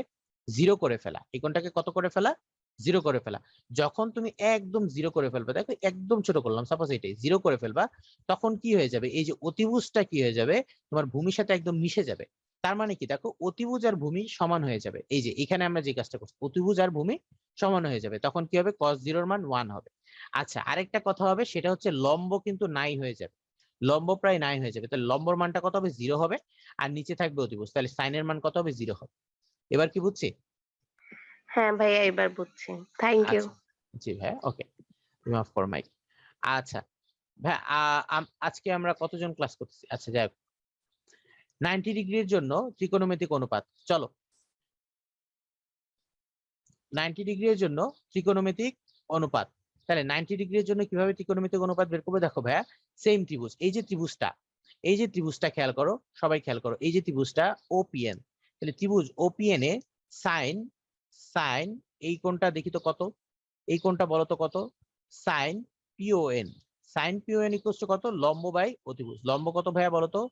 0 করে ফেলা। এই কোণটাকে কত করে ফেলা, 0 করে ফেলা। যখন তুমি একদম 0 করে ফেলবে, দেখো একদম ছোট করলাম, সাপোজ এটাই 0 করে ফেলবা, তখন কি হয়ে যাবে, এই যে অতিভুজটা কি হয়ে যাবে, তোমার ভূমির সাথে একদম মিশে যাবে। তার মানে কি দেখো, অতিভুজ আর ভূমি সমান হয়ে যাবে। এই যে এখানে আমরা যে কাজটা করছি, অতিভুজ আর ভূমি সমান হয়ে যাবে, তখন কি হবে, cos 0-র মান 1 হবে। আচ্ছা, আরেকটা কথা হবে, সেটা হচ্ছে লম্ব কিন্তু নাই হয়ে যাবে। লম্ব প্রায় নাই হয়ে যাবে, তাহলে লম্বর মানটা কত হবে, 0 হবে। আর নিচে থাকবে অতিভুজ, তাহলে সাইনের মান কত হবে, 0 হবে। এবার কি বুঝছি? হ্যাঁ ভাইয়া, এবার বুঝছি। Thank you. আচ্ছা, জি ভাই, ওকে, তুমি অফ কর মাইক। আচ্ছা ভাই, আজকে আমরা কতজন ক্লাস করতেছি? আচ্ছা যাই হোক, 90 ডিগ্রির জন্য ত্রিকোণমিতিক অনুপাত, চলো 90 ডিগ্রির জন্য ত্রিকোণমিতিক অনুপাত। তাহলে 90 ডিগ্রির জন্য কিভাবে ত্রিকোণমিতিক অনুপাত বের করবো, দেখো ভাইয়া, সেম ত্রিভুজ, এই যে ত্রিভুজটা, এই যে ত্রিভুজটা খেয়াল করো, সবাই খেয়াল করো, এই যে ত্রিভুজটা ওপিএন। তাহলে ত্রিভুজ ওপিএন এ সাইন, সাইন এই কোণটা দেখি তো কত, এই কোণটা বলো তো কত, sine PON, sine PON equals to কত, লম্ব বাই অতিভুজ। লম্ব কত ভাইয়া বলো তো,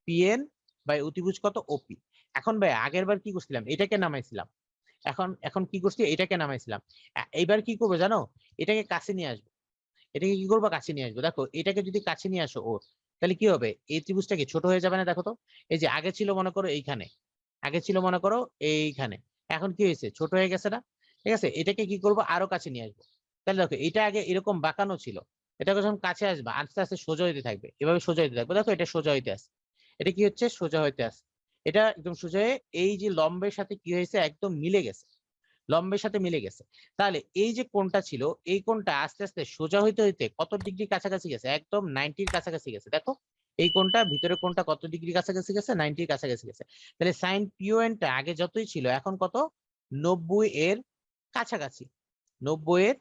পিএন বাই অতিভুজ কত, ওপি। এখন ভাই আগের বার কি করছিলাম, এটাকে নামাইছিলাম, এখন এখন কি করছি, এটাকে নামাইছিলাম। এইবার কি করবো জানো, এটাকে কাছে নিয়ে আসবো। এটাকে কি করবো, কাছে নিয়ে আসবো। দেখো এটাকে যদি কাছে নিয়ে আসো ও, তাহলে কি হবে, এই ত্রিভুজটা কি ছোট হয়ে যাবে না? দেখো তো, এই যে আগে ছিল মনে করো এইখানে, আগে ছিল মনে করো এইখানে, এখন কি হয়েছে, ছোট হয়ে গেছে না? ঠিক আছে, এটাকে কি করবো, আরো কাছে নিয়ে আসবো। তাহলে দেখো এটা আগে এরকম বাঁকানো ছিল, এটাকে যখন কাছে আসবে আস্তে আস্তে সোজা হইতে থাকবে, এভাবে সোজা হইতে থাকবে। দেখো এটা সোজা হইতে আসে, এটা কি হচ্ছে, সোজা হইতে আসে। এটা একদম সোজা হয়ে এই যে লম্বের সাথে কি হয়েছে, একদম মিলে গেছে, লম্বের সাথে মিলে গেছে। তাহলে এই যে কোণটা ছিল, এই কোণটা আস্তে আস্তে সোজা হইতে হইতে কত ডিগ্রি কাছাকাছি গেছে, একদম 90-র কাছাকাছি গেছে। দেখো এই কোণটা, ভিতরে কোণটা কত ডিগ্রি কাছাকাছি গেছে, 90-র কাছাকাছি গেছে। তাহলে সাইন পিওএনটা আগে যতই ছিল এখন কত, 90-এর কাছাকাছি, 90-এর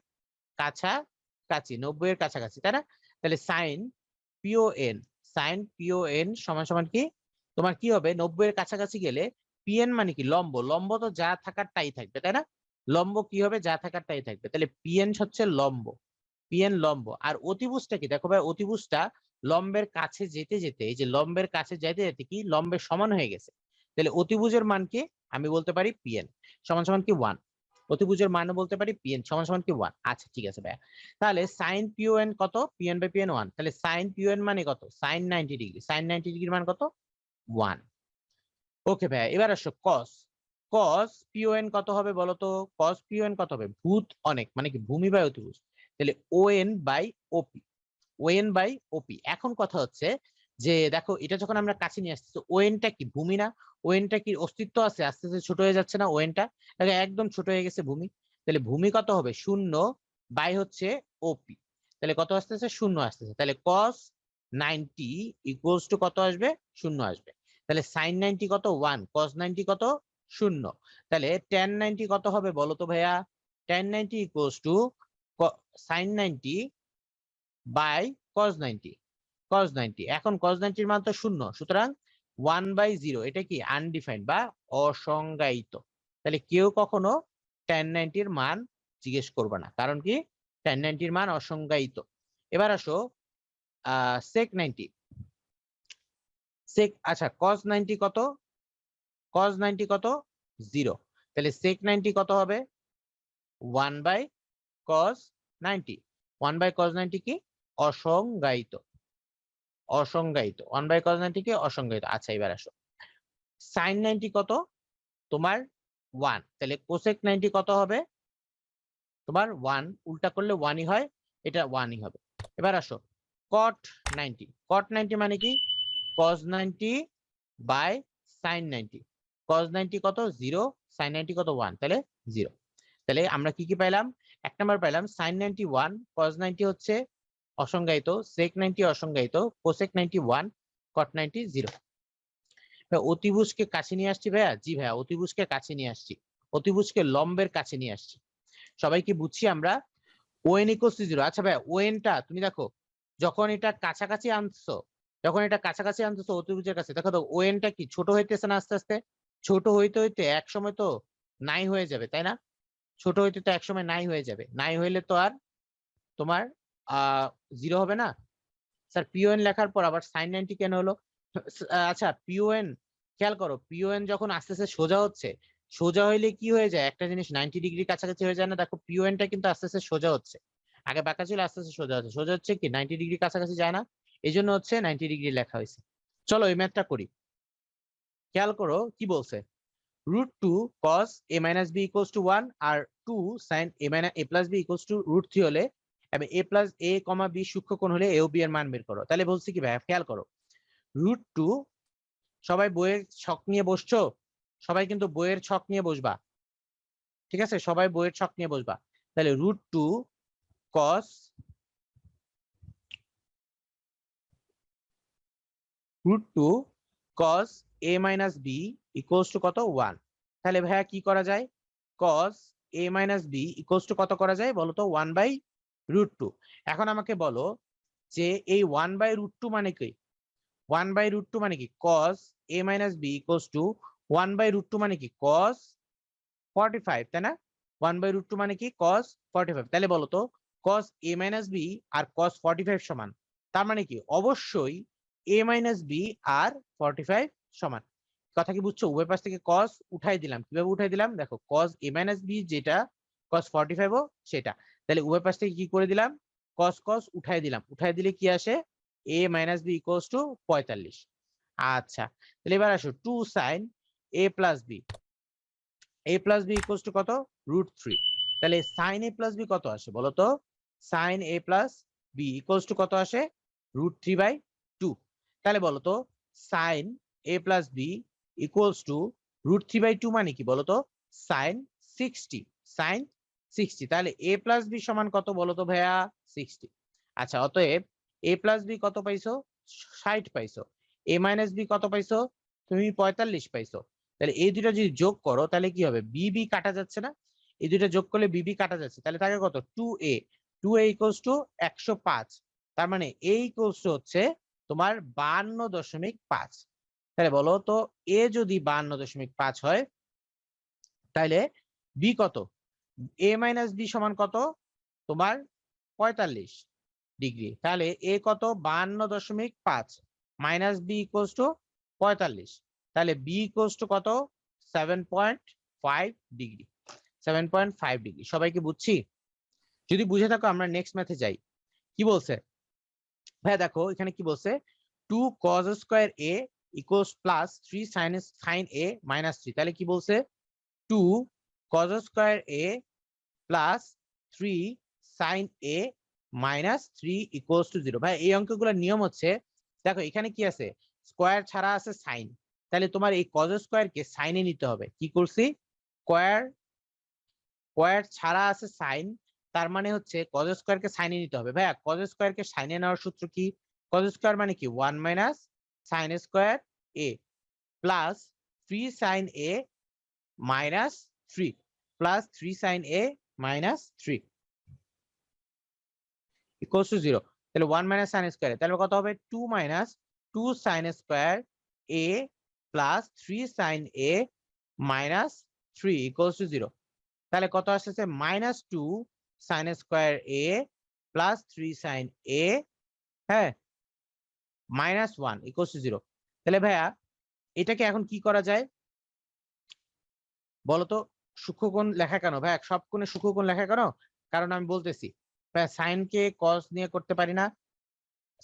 কাছাকাছি, 90-এর কাছাকাছি, তাই না? তাহলে সাইন পিওএন, সাইন পিওএন সমান সমান কি, তোমার কি হবে, 90-এর কাছাকাছি গেলে পিএন মানে কি, লম্ব, লম্ব তো যা থাকার তাই থাকবে, তাই না? লম্ব কি হবে, যা থাকার তাই থাকবে। তাহলে পিএন হচ্ছে লম্ব, পিএন লম্ব। আর অতিভুজটা কি, দেখো ভাই অতিভুজটা লম্বের কাছে যেতে যেতে, এই যে লম্বের কাছে যেতে যেতে কি লম্বের সমান হয়ে গেছে। তাহলে অতিভুজের মান কি, আমি বলতে পারি পিএন সমান সমান কি 1। অতিভুজের মানও বলতে পারি পিএন সমান সমান কি 1। আচ্ছা ঠিক আছে ভাইয়া, তাহলে সাইন পিওএন কত, পিএন বাই পিএন 1। তাহলে সাইন পিওএন মানে কত, সাইন 90 ডিগ্রি, সাইন 90 ডিগ্রির মান কত, 1। ওকে ভাইয়া, এবার আসো কস, কস পিওএন কত হবে বলো তো, কস পিওএন কত হবে, ভূত অনেক মানে কি, ভূমি বাই অতিভুজ। তাহলে ওএন বাই ওপি, ওএন বাই ওপি। এখন কথা হচ্ছে যে দেখো এটা যখন আমরা কাছে নিয়ে আসছি, ওএনটা কি ভূমি না, ওএনটা কি অস্তিত্ব আছে, আস্তে আস্তে ছোট হয়ে যাচ্ছে না ওএনটা, একদম ছোট হয়ে গেছে ভূমি। তাহলে ভূমি কত হবে, 0 বাই হচ্ছে ওপি। তাহলে কত আসতেছে, 0 আসতেছে। তাহলে কস 90 ইকুয়ালস টু কত আসবে, 0 আসবে। তাহলে সাইন 90 কত, 1, কস 90 কত, 0। তাহলে টেন 90 কত হবে বলো তো ভাইয়া, tan 90 equals to sine 90 by cos 90, cos 90। এখন কস 90 এর মান তো 0, সুতরাং 1/0, এটা কি আনডিফাইন্ড বা অসংজ্ঞায়িত। তাহলে কেউ কখনো tan 90 এর মান জিজ্ঞেস করবে না, কারণ কি tan 90 এর মান অসংজ্ঞায়িত। এবার আসো sec 90, sec, আচ্ছা cos 90 কত, cos 90 কত, 0। তাহলে sec 90 কত হবে, 1/cos 90, 1/cos 90 কি অসংজ্ঞায়িত, অসংজ্ঞায়িত, 1/cos 90 কি অসংজ্ঞায়িত। আচ্ছা এবার আসো sin 90 কত, তোমার 1। তাহলে cosec 90 কত হবে, তোমার 1, উল্টা করলে 1ই হয়, এটা 1ই হবে। এবার আসো cot 90, cot 90 মানে কি, cos 90 বাই sin 90, cos 90 কত, 0, sin 90 কত, 1, তাহলে 0। তাহলে আমরা কি কি পাইলাম, এক নাম্বার পাইলাম sin 90 1, cos 90 হচ্ছে অসংজ্ঞায়িত, sec 90 অসংজ্ঞায়িত, cosec 90 1, cot 90 0। অতিভুজকে কাছে নিয়ে আসছি ভাইয়া, জি ভাইয়া অতিভুজকে কাছে নিয়ে আসছি, অতিভুজকে লম্বের কাছে নিয়ে আসছি। সবাই কি বুঝছি আমরা, ওএন ইকুয়ালস টু 0। আচ্ছা ভাইয়া ওএনটা তুমি দেখো, যখন এটা কাছাকাছি আনছো, যখন এটা কাছাকাছি আনতেছো অতিভুজের কাছে, দেখো তো ওএনটা কি ছোট হইতেছে না আস্তে আস্তে, ছোট হইতে হইতে এক সময় তো নাই হয়ে যাবে, তাই না? ছোট হইতে তো এক সময় নাই হয়ে যাবে, নাই হইলে তো আর তোমার 0 হবে না। স্যার পিওএন লেখার পর আবার সাইন 90 কেন হলো? আচ্ছা পিওএন খেয়াল করো, পিওএন যখন আস্তে আস্তে সোজা হচ্ছে, সোজা হইলে কি হয়ে যায়, একটা জিনিস 90 ডিগ্রি কাছাকাছি হয়ে যায় না? দেখো পিওএনটা কিন্তু আস্তে আস্তে সোজা হচ্ছে, আগে বাঁকা ছিল আস্তে আস্তে সোজা হচ্ছে, সোজা হচ্ছে কি 90 ডিগ্রি কাছাকাছি যায় না, এই জন্য হচ্ছে 90 ডিগ্রি লেখা হয়েছে। চলো এই ম্যাথটা করি, খেয়াল করো কি বলছে, √2 cos a minus b equals to 1 R 2 sin a plus b equals to √3 হলে এবং a plus a, b সূক্ষ্মকোণ হলে a ও b এর মান বের করো। তাহলে বলছি কি ভাই, খেয়াল করো √2, সবাই বইয়ের ছক নিয়ে বসছো, সবাই কিন্তু বইয়ের ছক নিয়ে বসবা, ঠিক আছে? সবাই বইয়ের ছক নিয়ে বসবা। তাহলে √2 cos a minus b equals to কত, 1। তাহলে ভাইয়া কি করা যায়, cos a minus b equals to কত করা যায় বলো তো, 1/√2। এখন আমাকে বলো যে এই 1/√2 মানে কি, 1/√2 মানে কি, cos a minus b equals to 1/√2 মানে কি, cos 45, তাই না? 1/√2 মানে কি, cos 45। তাহলে বলো তো cos a মাইনাস বি আর cos 45 সমান, তার মানে কি অবশ্যই a মাইনাস বি আর 45 সমান। কথা কি বুঝছো? উভয় পাশ থেকে cos উঠাই দিলাম। কিভাবে উঠাই দিলাম দেখো, cos a মাইনাস বি যেটা cos 45 ও সেটা, তাহলে উভয় পাশ থেকে কি করে দিলাম, cos cos উঠাই দিলাম। উঠাই দিলে কি আসে, a minus B equals to 45। আচ্ছা, তাহলে এবার আসো 2 sin a plus B, a plus B equals to কত, √3। তাহলে sin a প্লাস বি কত আসে বলো তো, sin a plus B equals to কত আসে, √3/2। তাহলে বলো তো sin a plus B equals to √3/2 মানে কি বলো তো, sin 60, sin 60। তাহলে a প্লাস বি সমান কত বলো তো ভাইয়া, 60। আচ্ছা, অতএব a প্লাস বি কত পাইছো, 60 পাইছো। a মাইনাস বি কত পাইছো, তুমি 45 পাইছো। তাহলে এই দুটো যদি যোগ করো তাহলে কি হবে, বিবি কাটা যাচ্ছে না, এই দুটো যোগ করলে বিবি কাটা যাচ্ছে, তাহলে থাকে কত, 2a, 2a ইকুয়ালস টু 105। তার মানে a ইকুয়ালস টু হচ্ছে তোমার 52.5। তাহলে বলো তো a যদি 52.5 হয় তাহলে বি কত, a মাইনাস বি সমান কত তোমার 45 ডিগ্রি। তাহলে a কত, 52.5 মাইনাস বি ইকুয়ালস টু 45। তাহলে বি ইকুয়ালস টু কত, 7.5 ডিগ্রি, 7.5 ডিগ্রি। সবাইকে বুঝছি? যদি বুঝে থাকো আমরা নেক্সট ম্যাথে যাই। কি বলছে ভাই, দেখো এখানে কি বলছে, 2 cos square a equals plus 3 sin a minus 3। তাহলে কি বলছে, 2 cos square a plus 3 sin a minus 3 equals to 0। ভাই এই অঙ্কগুলোর নিয়ম হচ্ছে, দেখো এখানে কি আছে, স্কয়ার ছাড়া আছে সাইন, তাহলে তোমার এই cos স্কয়ার কে সাইনে নিতে হবে। কি করছি, স্কয়ার স্কয়ার ছাড়া আছে সাইন, তার মানে হচ্ছে cos স্কয়ার কে সাইনে নিতে হবে। ভাইয়া cos স্কয়ার কে সাইনে নেওয়ার সূত্র কি, cos স্কয়ার মানে কি 1 minus sin square a plus 3 sin a minus 3 plus 3 sin a minus 3 equals to 0। তাহলে 1 মাইনাস sin স্কয়ার, তাহলে কত হবে, 2 minus 2 sin square a plus 3 sin a minus 3 equals to 0। তাহলে কত আসছে, minus 2 sin square a plus 3 sin a, হ্যাঁ, মাইনাস 1 ইকুয়ালস টু 0। তাহলে ভাইয়া এটাকে এখন কি করা যায় বলতো, সূক্ষ্মকোণ লেখা কেন ভাইয়া, সব কোণে সূক্ষ্মকোণ লেখা কেন, কারণ আমি বলতেছি ভাইয়া সাইন কে কস নিয়ে করতে পারি না,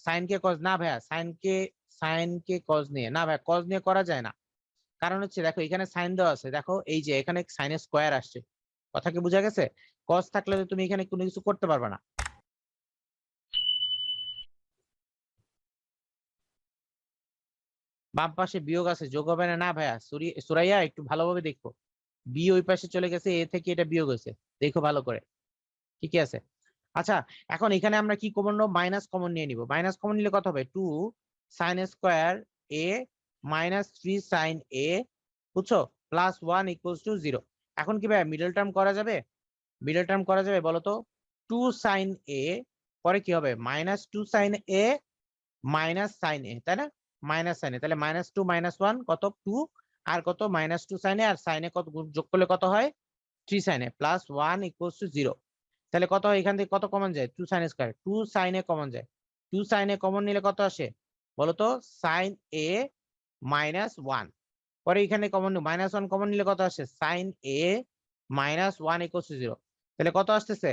সাইন কে কস না ভাইয়া, সাইন কে কস নিয়ে না ভাইয়া, কস নিয়ে করা যায় না। কারণ হচ্ছে দেখো এখানে সাইন দেওয়া আছে, দেখো এই যে এখানে সাইনের স্কয়ার আসছে, কথা কি বোঝা গেছে, কস থাকলে তো তুমি এখানে কোনো কিছু করতে পারবে না। বাম পাশে বিয়োগ আছে, যোগ হবে না, না ভাইয়া সুরাইয়া একটু ভালোভাবে দেখো, বি ওই পাশে চলে গেছে, এ থেকে এটা বিয়োগ হয়েছে, দেখো ভালো করে, ঠিকই আছে। আচ্ছা, এখন এখানে আমরা কি কমন নেব, মাইনাস কমন নিয়ে নিব। মাইনাস কমন নিলে কত হবে, 2 sin square a minus 3 sin a, বুঝছো, প্লাস 1 ইকুয়ালস টু 0। এখন কি ভাই মিডল টার্ম করা যাবে, মিডল টার্ম করা যাবে বলো তো, 2 sin a পরে কি হবে, minus 2 sin a minus sin a, তাই না, মাইনাস sin a, তাহলে মাইনাস 2 মাইনাস 1 কত, 2, আর কত মাইনাস 2 sin a, আর sin a কত যোগ করলে কত হয়, 3 sin a plus 1 equals to 0। তাহলে কত হয়, এখান থেকে কত কমন যায়, 2 sin square, 2 sin a common যায়, 2 sin a কমন নিলে কত আসে বলতো, sin a মাইনাস 1। পরে এখানে কমন মাইনাস 1 কমন নিলে কত আসে, sin a minus 1 equals to 0। তাহলে কত আসতেছে,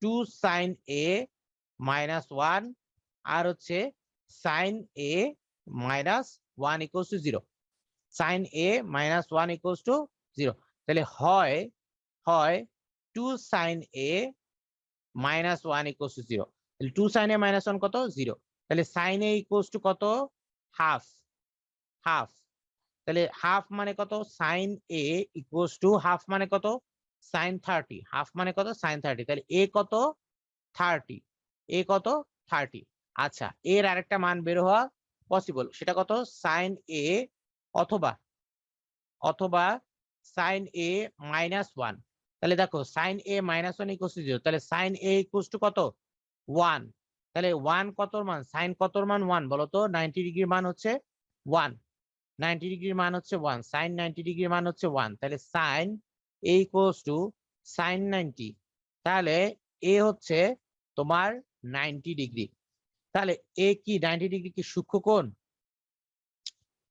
2 sin a মাইনাস 1 আর হচ্ছে sin a minus 1 equals to 0, sin a minus 1 equals to 0। তাহলে হয় হয় 2 sin a minus 1 equals to 0। তাহলে 2 sin a মাইনাস 1 কত, 0। তাহলে sin a ইকুয়ালস টু কত, হাফ, হাফ। তাহলে হাফ মানে কত, sin a equals to half মানে কত, sin 30, হাফ মানে কত, sin 30। তাহলে a কত, 30, a কত, 30। আচ্ছা, এর আরেকটা মান বের হওয়া পসিবল, সেটা কত, sin a অথবা অথবা sin a মাইনাস 1। তাহলে দেখো sin a minus 1 equals to 0, তাহলে sin a ইকুয়ালস টু কত, 1। তাহলে 1 কত মান, sin কত মান 1 বলো তো, 90 ডিগ্রির মান হচ্ছে 1, 90 ডিগ্রির মান হচ্ছে 1, sin 90 ডিগ্রির মান হচ্ছে 1। তাহলে sin a equals to sin 90, তাহলে a হচ্ছে তোমার 90 ডিগ্রি। তাহলে এ কি 90 ডিগ্রি কি সূক্ষ্ম কোণ?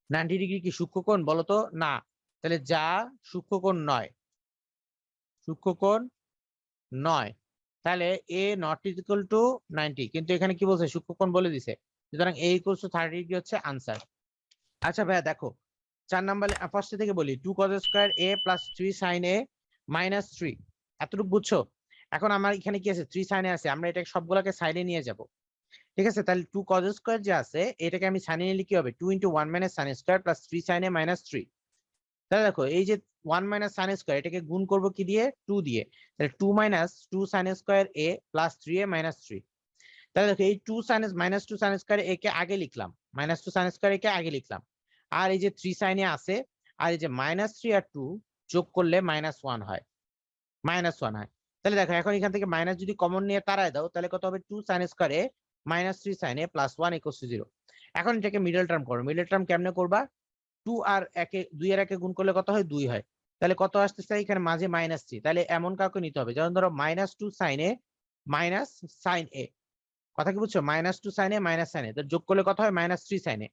90 ডিগ্রি কি সূক্ষ্ম কোণ বলো তো? না। তাহলে যা সূক্ষ্ম কোণ নয়, সূক্ষ্ম কোণ নয়। তাহলে এ নট ইকুয়াল টু 90, কিন্তু এখানে কি বলছে? সূক্ষ্ম কোণ বলে দিছে, সুতরাং এ ইকুয়াল টু 30 ডিগ্রি হচ্ছে আনসার। আচ্ছা ভাইয়া দেখো 4 নাম্বার ফার্স্ট থেকে বলি, 2 cos square a plus 3 sin a minus 3, এতটুকু বুঝছো? এখন আমার এখানে কি আছে? 3 sin a আছে, আমরা এটা সবগুলোকে সাইডে নিয়ে যাব। ঠিক আছে, তাহলে 2 cos স্কয়ার যে আছে এটাকে আমি সাইডে নিলে কি হবে? 2 × 1 minus sin square plus 3 sin a minus 3। তাহলে দেখো এই যে 1 মাইনাস sin স্কয়ার এটাকে গুণ করব কি দিয়ে? 2 দিয়ে। তাহলে 2 minus 2 sin square a plus 3a minus 3। তাহলে দেখো এই 2 sin minus 2 sin square a কে আগে লিখলাম, মাইনাস 2 sin স্কয়ার a কে আগে লিখলাম, আর এই যে 3 sin এ আছে, আর এই যে মাইনাস 3 আর 2 যোগ করলে মাইনাস 1 হয়, মাইনাস 1 হয়। তাহলে দেখো এখন এখান থেকে মাইনাস যদি কমন নিয়ে তাড়ায় দাও, তাহলে কত হবে? 2 sin square a minus 3 sin a plus 1 equals to 0। এখন এটাকে মিডল টার্ম করো। মিডল টার্ম কেমনে করবা? 2 আর 2 এর একে গুণ করলে কত হয়? 2 হয়। তাহলে কত আসতেছে? এখানে মাঝে মাইনাস 3, তাহলে এমন কাউকে নিতে হবে, যেমন ধরো minus 2 sin a minus sin a, কথা কি বুঝছো? Minus 2 sin a minus sin a, তো যোগ করলে কত হয়? Minus 3 sin a।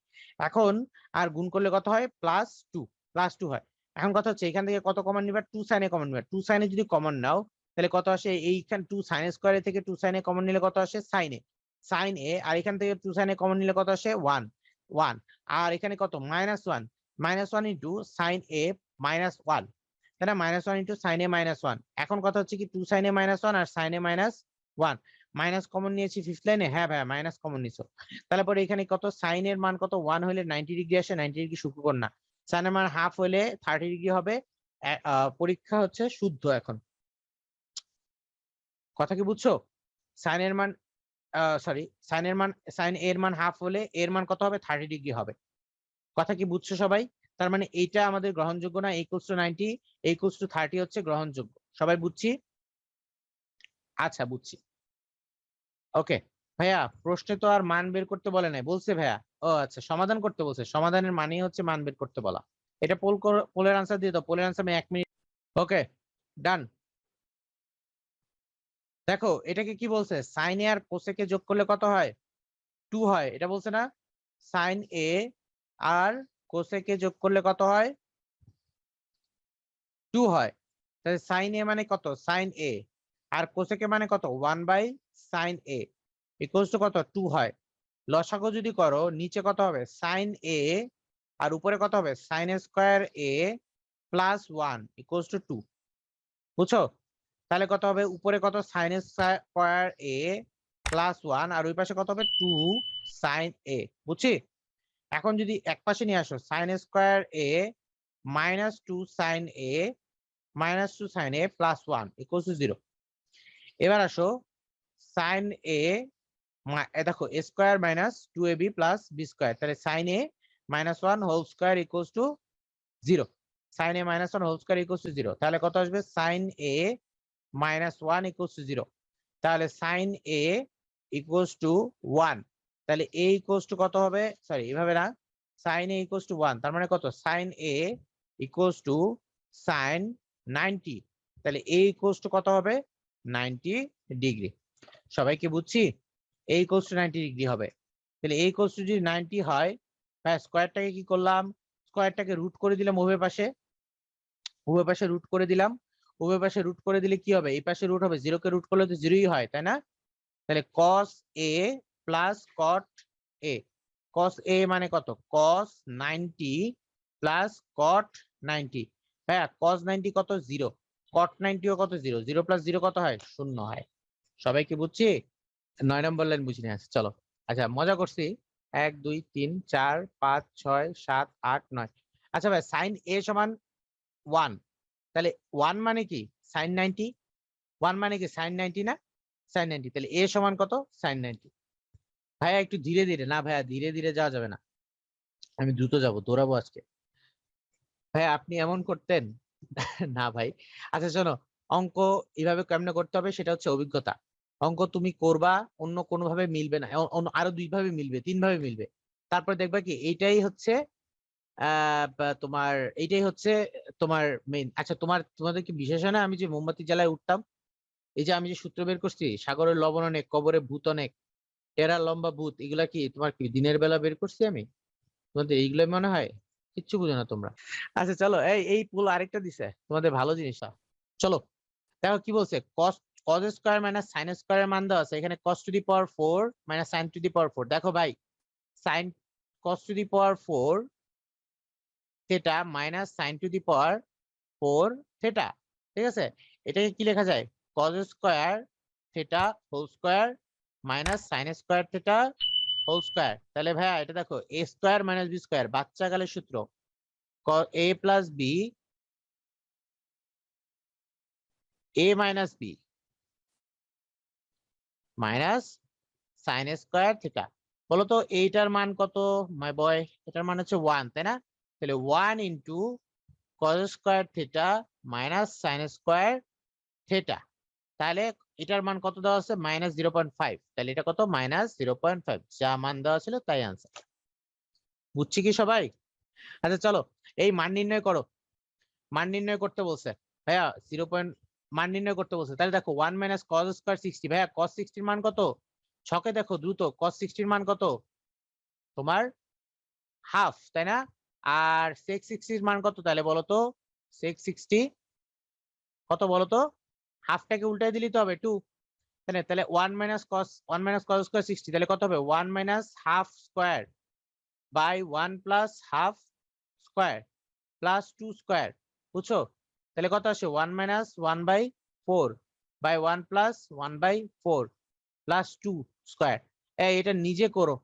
এখন আর গুণ করলে কত হয়? প্লাস 2, প্লাস 2 হয়। এখন কথা হচ্ছে এখান থেকে কত কমন নিবা? 2 sin a কমন নিবা। 2 sin a যদি কমন নাও তাহলে কত আসে? এইখানে 2 sin স্কয়ার থেকে 2 sin a কমন নিলে কত আসে? sin a, sin a। আর এখান থেকে 2 sin a কমন নিলে কত আসে? 1, 1। আর এখানে কত? Minus 1, minus 1 into sin a minus 1, তাই না? Minus 1 into sin a minus 1। এখন কথা হচ্ছে কি 2 sin a মাইনাস 1 আর sin a minus 1, minus common নিয়েছি ফিফথ লাইনে। হ্যাঁ ভাইয়া মাইনাস কমন নিছো। তাহলে পরে এখানে কত? সাইন এর মান কত? 1 হলে 90 ডিগ্রি আসে, 90 ডিগ্রি সূক্ষ্মকোণ না। সাইন এর মান হাফ হলে 30 ডিগ্রি হবে। পরীক্ষা হচ্ছে শুদ্ধ। এখন কথা কি বুঝছো? সাইন এর মান সরি, সাইন এর মান হাফ হলে এর মান কত হবে? 30 ডিগ্রি হবে। কথা কি বুঝছো সবাই? তার মানে এইটা আমাদের গ্রহণযোগ্য না, ইকুয়ালস টু 90, ইকুয়ালস টু 30 হচ্ছে গ্রহণযোগ্য। সবাই বুঝছি? আচ্ছা বুঝছি। ওকে ভাইয়া, প্রশ্নে তো আর মান বের করতে বলে নাই, বলছে ভাইয়া ও আচ্ছা সমাধান করতে বলছে। সমাধানের মানেই হচ্ছে মান বের করতে বলা। এটা পোলের আনসার দিয়ে দাও। পোলের আনসার আমি 1 মিনিট। ওকে ডান। দেখো এটাকে কি বলছে? সাইন এ আর কোসেকে যোগ করলে কত হয়? 2 হয়, এটা বলছে না? সাইন এ আর কোসেকে যোগ করলে কত হয়? 2 হয়। তাহলে সাইন এ মানে কত? সাইন এ। আর কোসেকে মানে কত? 1/sin a ইকুয়ালস টু কত? 2 হয়। লসাগু যদি করো নিচে কত হবে? সাইন এ আর উপরে কত হবে? সাইন স্কয়ার এ প্লাস 1 ইকুয়ালস টু 2। বুঝছো? তাহলে কত হবে? উপরে কত? সাইন স্কয়ার এ প্লাস 1, আর ওই পাশে কত হবে? 2 সাইন এ। বুঝছি? এখন যদি এক পাশে নিয়ে আসো, sine square A minus 2 sine A minus 2 sine A plus 1 equals to 0। এবার আসো সাইন এ, দেখো A square minus 2ab plus B square, তাহলে sine A minus 1 whole square equals to 0। Sine A minus 1 whole square equals to 0, তাহলে কত আসবে? Sine A minus 1 equals to 0। তাহলে সাইন এ ইকুয়ালস টু 1, তাহলে এ ইকুয়ালস টু কত হবে? সরি এভাবে না, সাইন এ ইকুয়ালস টু 1, তার মানে কত? Sine A equals to sine 90, তাহলে এ ইকুয়ালস টু কত হবে? 90 ডিগ্রি। সবাইকে বুঝছি? এ ইকুয়ালস টু 90 ডিগ্রি হবে। তাহলে এ ইকুয়ালস টু যদি 90 হয়, হ্যাঁ স্কয়ারটাকে কি করলাম? স্কয়ারটাকে রুট করে দিলাম উভয় পাশে, উভয় পাশে রুট করে দিলাম। উভয় পাশে রুট করে দিলে কি হবে? এই পাশে রুট হবে, 0 কে রুট করলে তো 0ই হয়, তাই না? তাহলে cos a plus cot a, cos a মানে কত? cos 90 plus cot 90। হ্যাঁ cos 90 কত? 0। cot 90 ও কত? 0। 0 প্লাস 0 কত হয়? 0 হয়। সবাই কি বুঝছি? 9 নম্বর লাইন বুঝিনি আছে, চলো। আচ্ছা মজা করছি। 1 2 3 4 5 6 7 8 9। আচ্ছা ভাই সাইন এ সমান 1, তাহলে 1 মানে কি? সাইন 90। 1 মানে কি? সাইন 90 না? সাইন 90, তাহলে এ সমান কত? সাইন 90। ভাইয়া একটু ধীরে ধীরে, না ভাইয়া ধীরে ধীরে যাওয়া যাবে না, আমি দ্রুত যাবো, দৌড়াবো আজকে। ভাইয়া আপনি এমন করতেন? না ভাই। আচ্ছা শোনো, অঙ্ক এইভাবে কেমনে করতে হবে সেটা হচ্ছে অভিজ্ঞতা। অঙ্ক তুমি করবা, অন্য কোনো ভাবে মিলবে না, আরো 2 ভাবে মিলবে, 3 ভাবে মিলবে। তারপর দেখবা কি এইটাই হচ্ছে তোমার, এইটাই হচ্ছে তোমার মেইন। আচ্ছা তোমাদের কি বিশেষ হয় না আমি যে মোমবাতি জ্বালায় উঠতাম? এই যে আমি যে সূত্র বের করছি, সাগরের লবণ অনেক, কবরে ভূত অনেক, টেরার লম্বা ভূত, এগুলা কি তোমার কি দিনের বেলা বের করছি আমি? তোমাদের এইগুলো মনে হয়? কিচ্ছু বুঝো না তোমরা। আচ্ছা চলো, এই পুল আরেকটা দিছে তোমাদের ভালো জিনিসটা। চলো দেখো কি বলছে, cos স্কয়ার মাইনাস সাইন স্কয়ারের মান দেওয়া আছে এখানে, cos to the power 4 minus sine to the power 4। দেখো ভাই, sine cos to the power 4 theta minus sine to the power 4 theta, ঠিক আছে? এটাকে কি লেখা যায়? cos square theta whole square minus sine square theta whole square. তাহলে ভাইয়া এটা দেখো, a square minus b square, বাচ্চাকালের সূত্র, a plus b, a minus b minus sine square theta. বলতো এইটার মান কত মাই বয়? এটার মান হচ্ছে 1, তাই না? তাহলে 1 into cos square theta minus sine square theta. তাহলে এটার মান কত দেওয়া আছে? মাইনাস 0.5। তাহলে এটা কত? মাইনাস 0.5, যা মান দেওয়া ছিল তাই আনসার। বুঝছি কি সবাই? আচ্ছা চলো, এই মান নির্ণয় করো। মান নির্ণয় করতে বলছে ভাইয়া, মান নির্ণয় করতে বলছে। তাহলে দেখো 1 মাইনাস cos স্কয়ার 60, ভাইয়া cos 60 এর মান কত? ছকে দেখো দ্রুত, cos 60 এর মান কত? তোমার হাফ, তাই না? আর sec 60 এর মান কত তাহলে বলো তো? sec 60 কত বলো তো? হাফটাকে উল্টাই দিলেই তো হবে 2, তাই না? তাহলে 1 মাইনাস cos স্কয়ার 60, তাহলে কত হবে? 1 minus half square by 1 plus half square plus 2 square. বুঝছো? তাহলে কত আসে? 1 minus 1 by 4 by 1 plus 1 by 4 plus 2 square. এটা নিজে করো,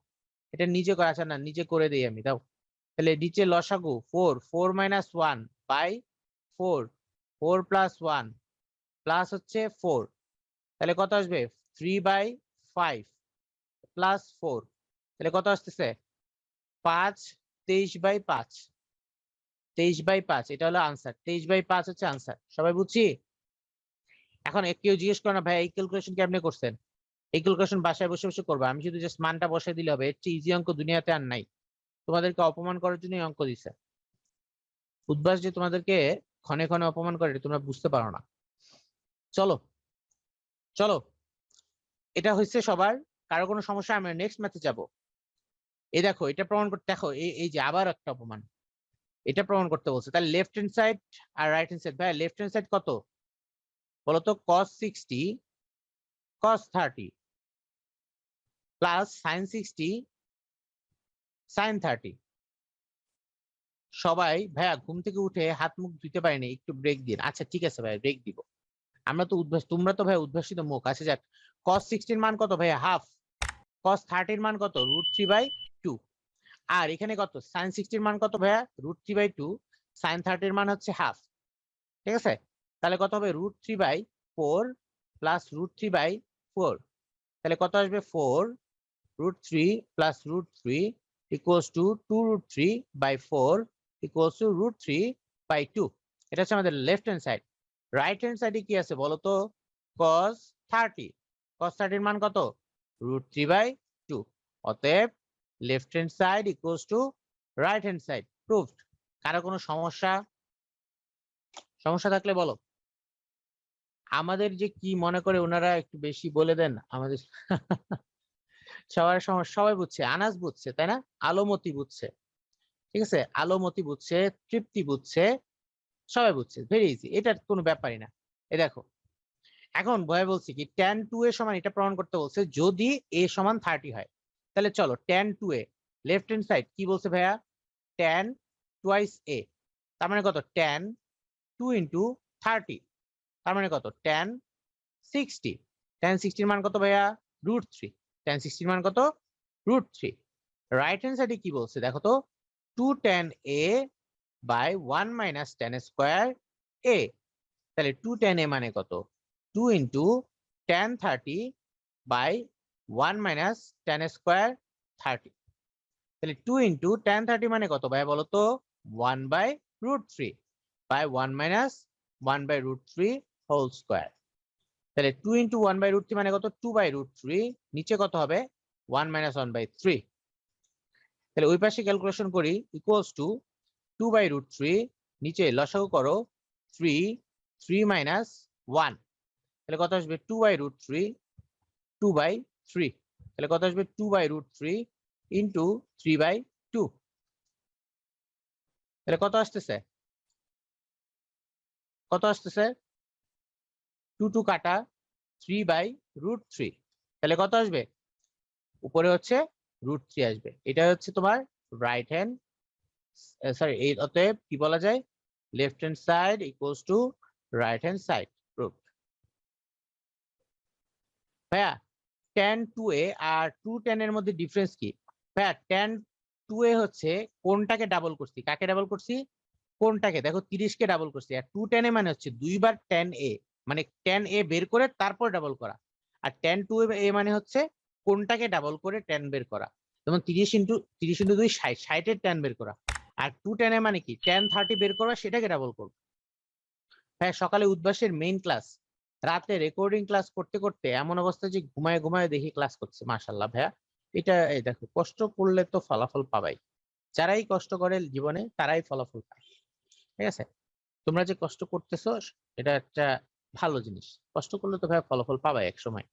এটা নিজে করো। আচ্ছা না, নিজে করে দেই আমি, দাও। তাহলে নিচে লসাগু 4 মাইনাস 1 বাই 4 প্লাস 1 প্লাস হচ্ছে 4, তাহলে কত আসবে? 3 বাই 5 প্লাস 4, তাহলে কত আসতেছে? 5, 23 বাই 5, 23 বাই 5, এটা হলো আনসার। 23 বাই 5 হচ্ছে আনসার। সবাই বুঝছি? এখন কেউ জিজ্ঞেস করে না ভাই এই ক্যালকুলেশন কেমনে করছেন? এই ক্যালকুলেশন বাসায় বসে বসে করবে, আমি শুধু জাস্ট মানটা বসাই দিলে হবে। এর চেয়ে ইজি অঙ্ক দুনিয়াতে আর নাই। তোমাদেরকে অপমান করার জন্যই অঙ্ক দিছে। উদ্ভাস যে তোমাদেরকে ক্ষণে ক্ষণে অপমান করে, এটা তোমরা বুঝতে পারো না। চলো চলো, এটা হচ্ছে সবার। কারো কোনো সমস্যা? আমরা নেক্সট ম্যাথে যাব। এই দেখো, এটা প্রমাণ করতে, দেখো এই যে আবার একটা অপমান, এটা প্রমাণ করতে বলছে। তাহলে লেফট হ্যান্ড সাইড আর রাইট হ্যান্ড সাইড, ভাই লেফট হ্যান্ড সাইড কত বলতো? cos 60 cos 30 plus sin 60 sin 30। সবাই ভাইয়া ঘুম থেকে উঠে হাত মুখ ধুইতে পারেনি, একটু ব্রেক দিন। আচ্ছা ঠিক আছে ভাই, ব্রেক দিব। আমরা তো উদ্ভাস, তোমরা তো ভাই উদ্ভাসিত মুখ। আচ্ছা যাক, cos 60 এর মান কত ভাইয়া? হাফ। cos 30 এর মান কত? √3/2। আর এখানে কত? sin 60 এর মান কত ভাইয়া? √3/2। sin 30 এর মান হচ্ছে হাফ, ঠিক আছে? তাহলে কত হবে? √3/4 প্লাস √3/4, তাহলে কত আসবে? 4√3 plus √3 equals two 2√3/4 equals to √3/2। এটা হচ্ছে আমাদের left hand side. Right hand সাইডে কি আছে বলো তো? cos 30, cos 30 এর মান কত? √3/2। অতএব left hand side equals to right hand side. Proved. কারো কোনো সমস্যা? সমস্যা থাকলে বলো। আমাদের যে কি মনে করে ওনারা একটু বেশি বলে দেন আমাদের। সবার সমস্যা সবাই বুঝছে, আনাস বুঝছে, তাই না? আলোমতি বুঝছে, ঠিক আছে? আলোমতি বুঝছে, তৃপ্তি বুঝছে, সবাই বুঝছে। ভেরি ইজি, এটা কোনো ব্যাপারই না। এ দেখো, এখন ভয় বলছি কি tan 2 এর সমান, এটা প্রমাণ করতে বলছে যদি a সমান 30 হয়। তাহলে চলো tan 2a, left hand side কি বলছে ভাইয়া? tan টুয়াইস a, তার মানে কত? tan 2 ইন্টু 30, তার মানে কত? tan 60। tan 60 এর মান কত ভাইয়া? √3। tan 60 এর মান কত? √3। রাইট হ্যান্ড সাইডে কি বলছে দেখো তো? 2 tan a by 1 minus tan square a। তাহলে 2 tan a মানে কত? 2 into tan 30 by 1 minus tan square 30। তাহলে 2 ইন্টু tan 30 মানে কত ভাই বলো তো? 1/√3 বাই 1 মাইনাস 1/√3 হোল স্কয়ার। তাহলে 2 ইন্টু 1/√3 মানে কত? 2/√3। নিচে কত হবে? 1 মাইনাস 1/3। তাহলে ওই পাশে ক্যালকুলেশন করি, ইকুয়ালস টু 2/√3, নিচে লসাগু করো 3 মাইনাস 1, তাহলে কত আসবে 2/√3 2/3 তাহলে কত আসবে 2/√3 ইন্টু 3/2 তাহলে কত আসতেছে 2 কাটা 3/√3 তাহলে কত আসবে উপরে হচ্ছে √3 আসবে। এটা হচ্ছে তোমার রাইট হ্যান্ড সরি এই অতএব কি বলা যায় left hand side equals to right hand side proof. ভাইয়া tan 2a আর 2tan এর মধ্যে ডিফারেন্স কি? ভাইয়া tan 2a হচ্ছে কোনটাকে ডাবল করছি, কাকে ডাবল করছি কোনটাকে, দেখো 30 কে ডাবল করছি। আর 2tan a মানে হচ্ছে দুইবার tan a, মানে tan a বের করে তারপর ডাবল করা। আর tan 2a মানে হচ্ছে কোনটাকে ডাবল করে tan বের করা। যেমন 30 ইন্টু 2 60, 60 এর tan বের করা। আর 2tan a মানে কি tan 30 বের করা, সেটাকে ডাবল করবো। হ্যাঁ সকালে উদ্ভাসের মেইন ক্লাস, রাতে রেকর্ডিং ক্লাস করতে করতে এমন অবস্থা যে ঘুমায় ঘুমায় দেখি ক্লাস করছে। মাশাআল্লাহ ভাইয়া, এটা এই দেখো কষ্ট করলে তো ফলাফল পাবাই। যারাই কষ্ট করে জীবনে তারাই ফলাফল পায়। ঠিক আছে, তোমরা যে কষ্ট করতেছো এটা একটা ভালো জিনিস, কষ্ট করলে তো ভাইয়া ফলাফল পাবাই এক সময়।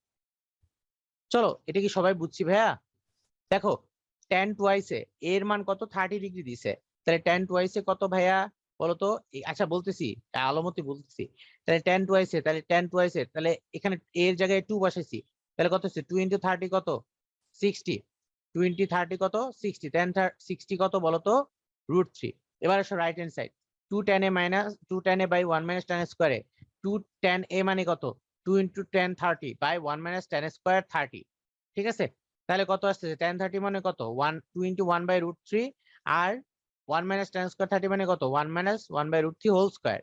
চলো এটা কি সবাই বুঝছি ভাইয়া? দেখো tan twice এর মান কত 30 ডিগ্রি দিছে, তাহলে tan twice কত ভাইয়া বলতো? আচ্ছা বলতেছি, আলমতি বলতেছি। তাহলে tan twice তাহলে এখানে এর জায়গায় 2 বসাইছি, তাহলে কত হচ্ছে 2 × 30 কত 60, 2 × 30 কত 60, tan 60 কত বলতো √3। এবার আসো right hand side 2tan a by 1 - tan স্কয়ারে 2tan a মানে কত 2 × tan 30 by 1 - tan স্কয়ার 30। ঠিক আছে, তাহলে কত আসতেছে tan 30 মানে কত 2 × 1/√3 আর 1 - tan স্কয়ার 30 মানে কত 1 - 1/√3 হোল স্কয়ার।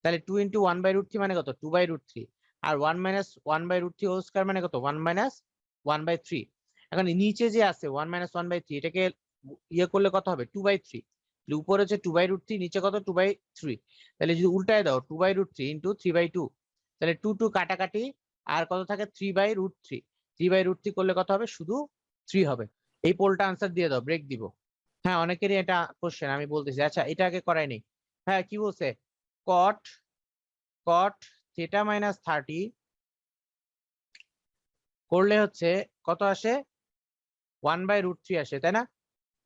তাহলে 2 × 1/√3 মানে কত 2/√3 আর 1 - 1/√3 হোল স্কয়ার মানে কত 1 - 1/3। এখন নিচে যে আছে 1 - 1/3 এটাকে ইয়ে করলে কত হবে 2/3। উপরে হচ্ছে 2/√3 নিচে কত 2/3। তাহলে যদি উল্টায় দাও 2/√3 × 3/2 তাহলে 2 2 কাটাকাটি আর কত থাকে 3/√3। 3/√3 করলে কত হবে শুধু 3 হবে। এই পোলটা আনসার দিয়ে দাও, ব্রেক দিব। হ্যাঁ অনেকেরই এটা কোশ্চেন, আমি বলতেছি। আচ্ছা এটা আগে করাই নেই। হ্যাঁ কি বলছে cot θ - 30 করলে হচ্ছে কত আসে 1/√3 আসে, তাই না?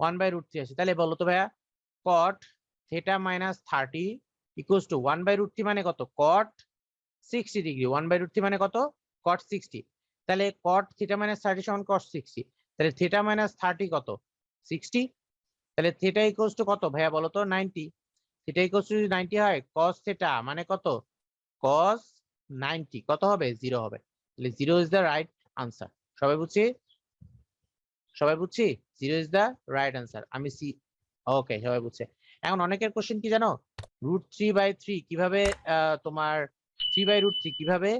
1/√3 আসে। তাহলে বলো তো ভাইয়া cot θ - 30 ইকুয়ালস টু 1/√3 মানে কত cot 60 ডিগ্রি। 1/√3 মানে কত cot 60। তাহলে cot θ - 30 সমান cos 60। তাহলে θ - 30 কত 60। তাহলে θ ইকুয়ালস টু কত ভাইয়া বলো তো 90। θ ইকুয়ালস টু যদি 90 হয় cos θ মানে কত cos 90 কত হবে 0 হবে। তাহলে 0 ইজ দ্য রাইট আনসার। সবাই বুঝছি? 0 ইজ দ্য রাইট আনসার। আমি সি ওকে সবাই বুঝছে। এখন অনেকের কোশ্চেন কি জানো √3/3 কিভাবে তোমার 3/√3 কিভাবে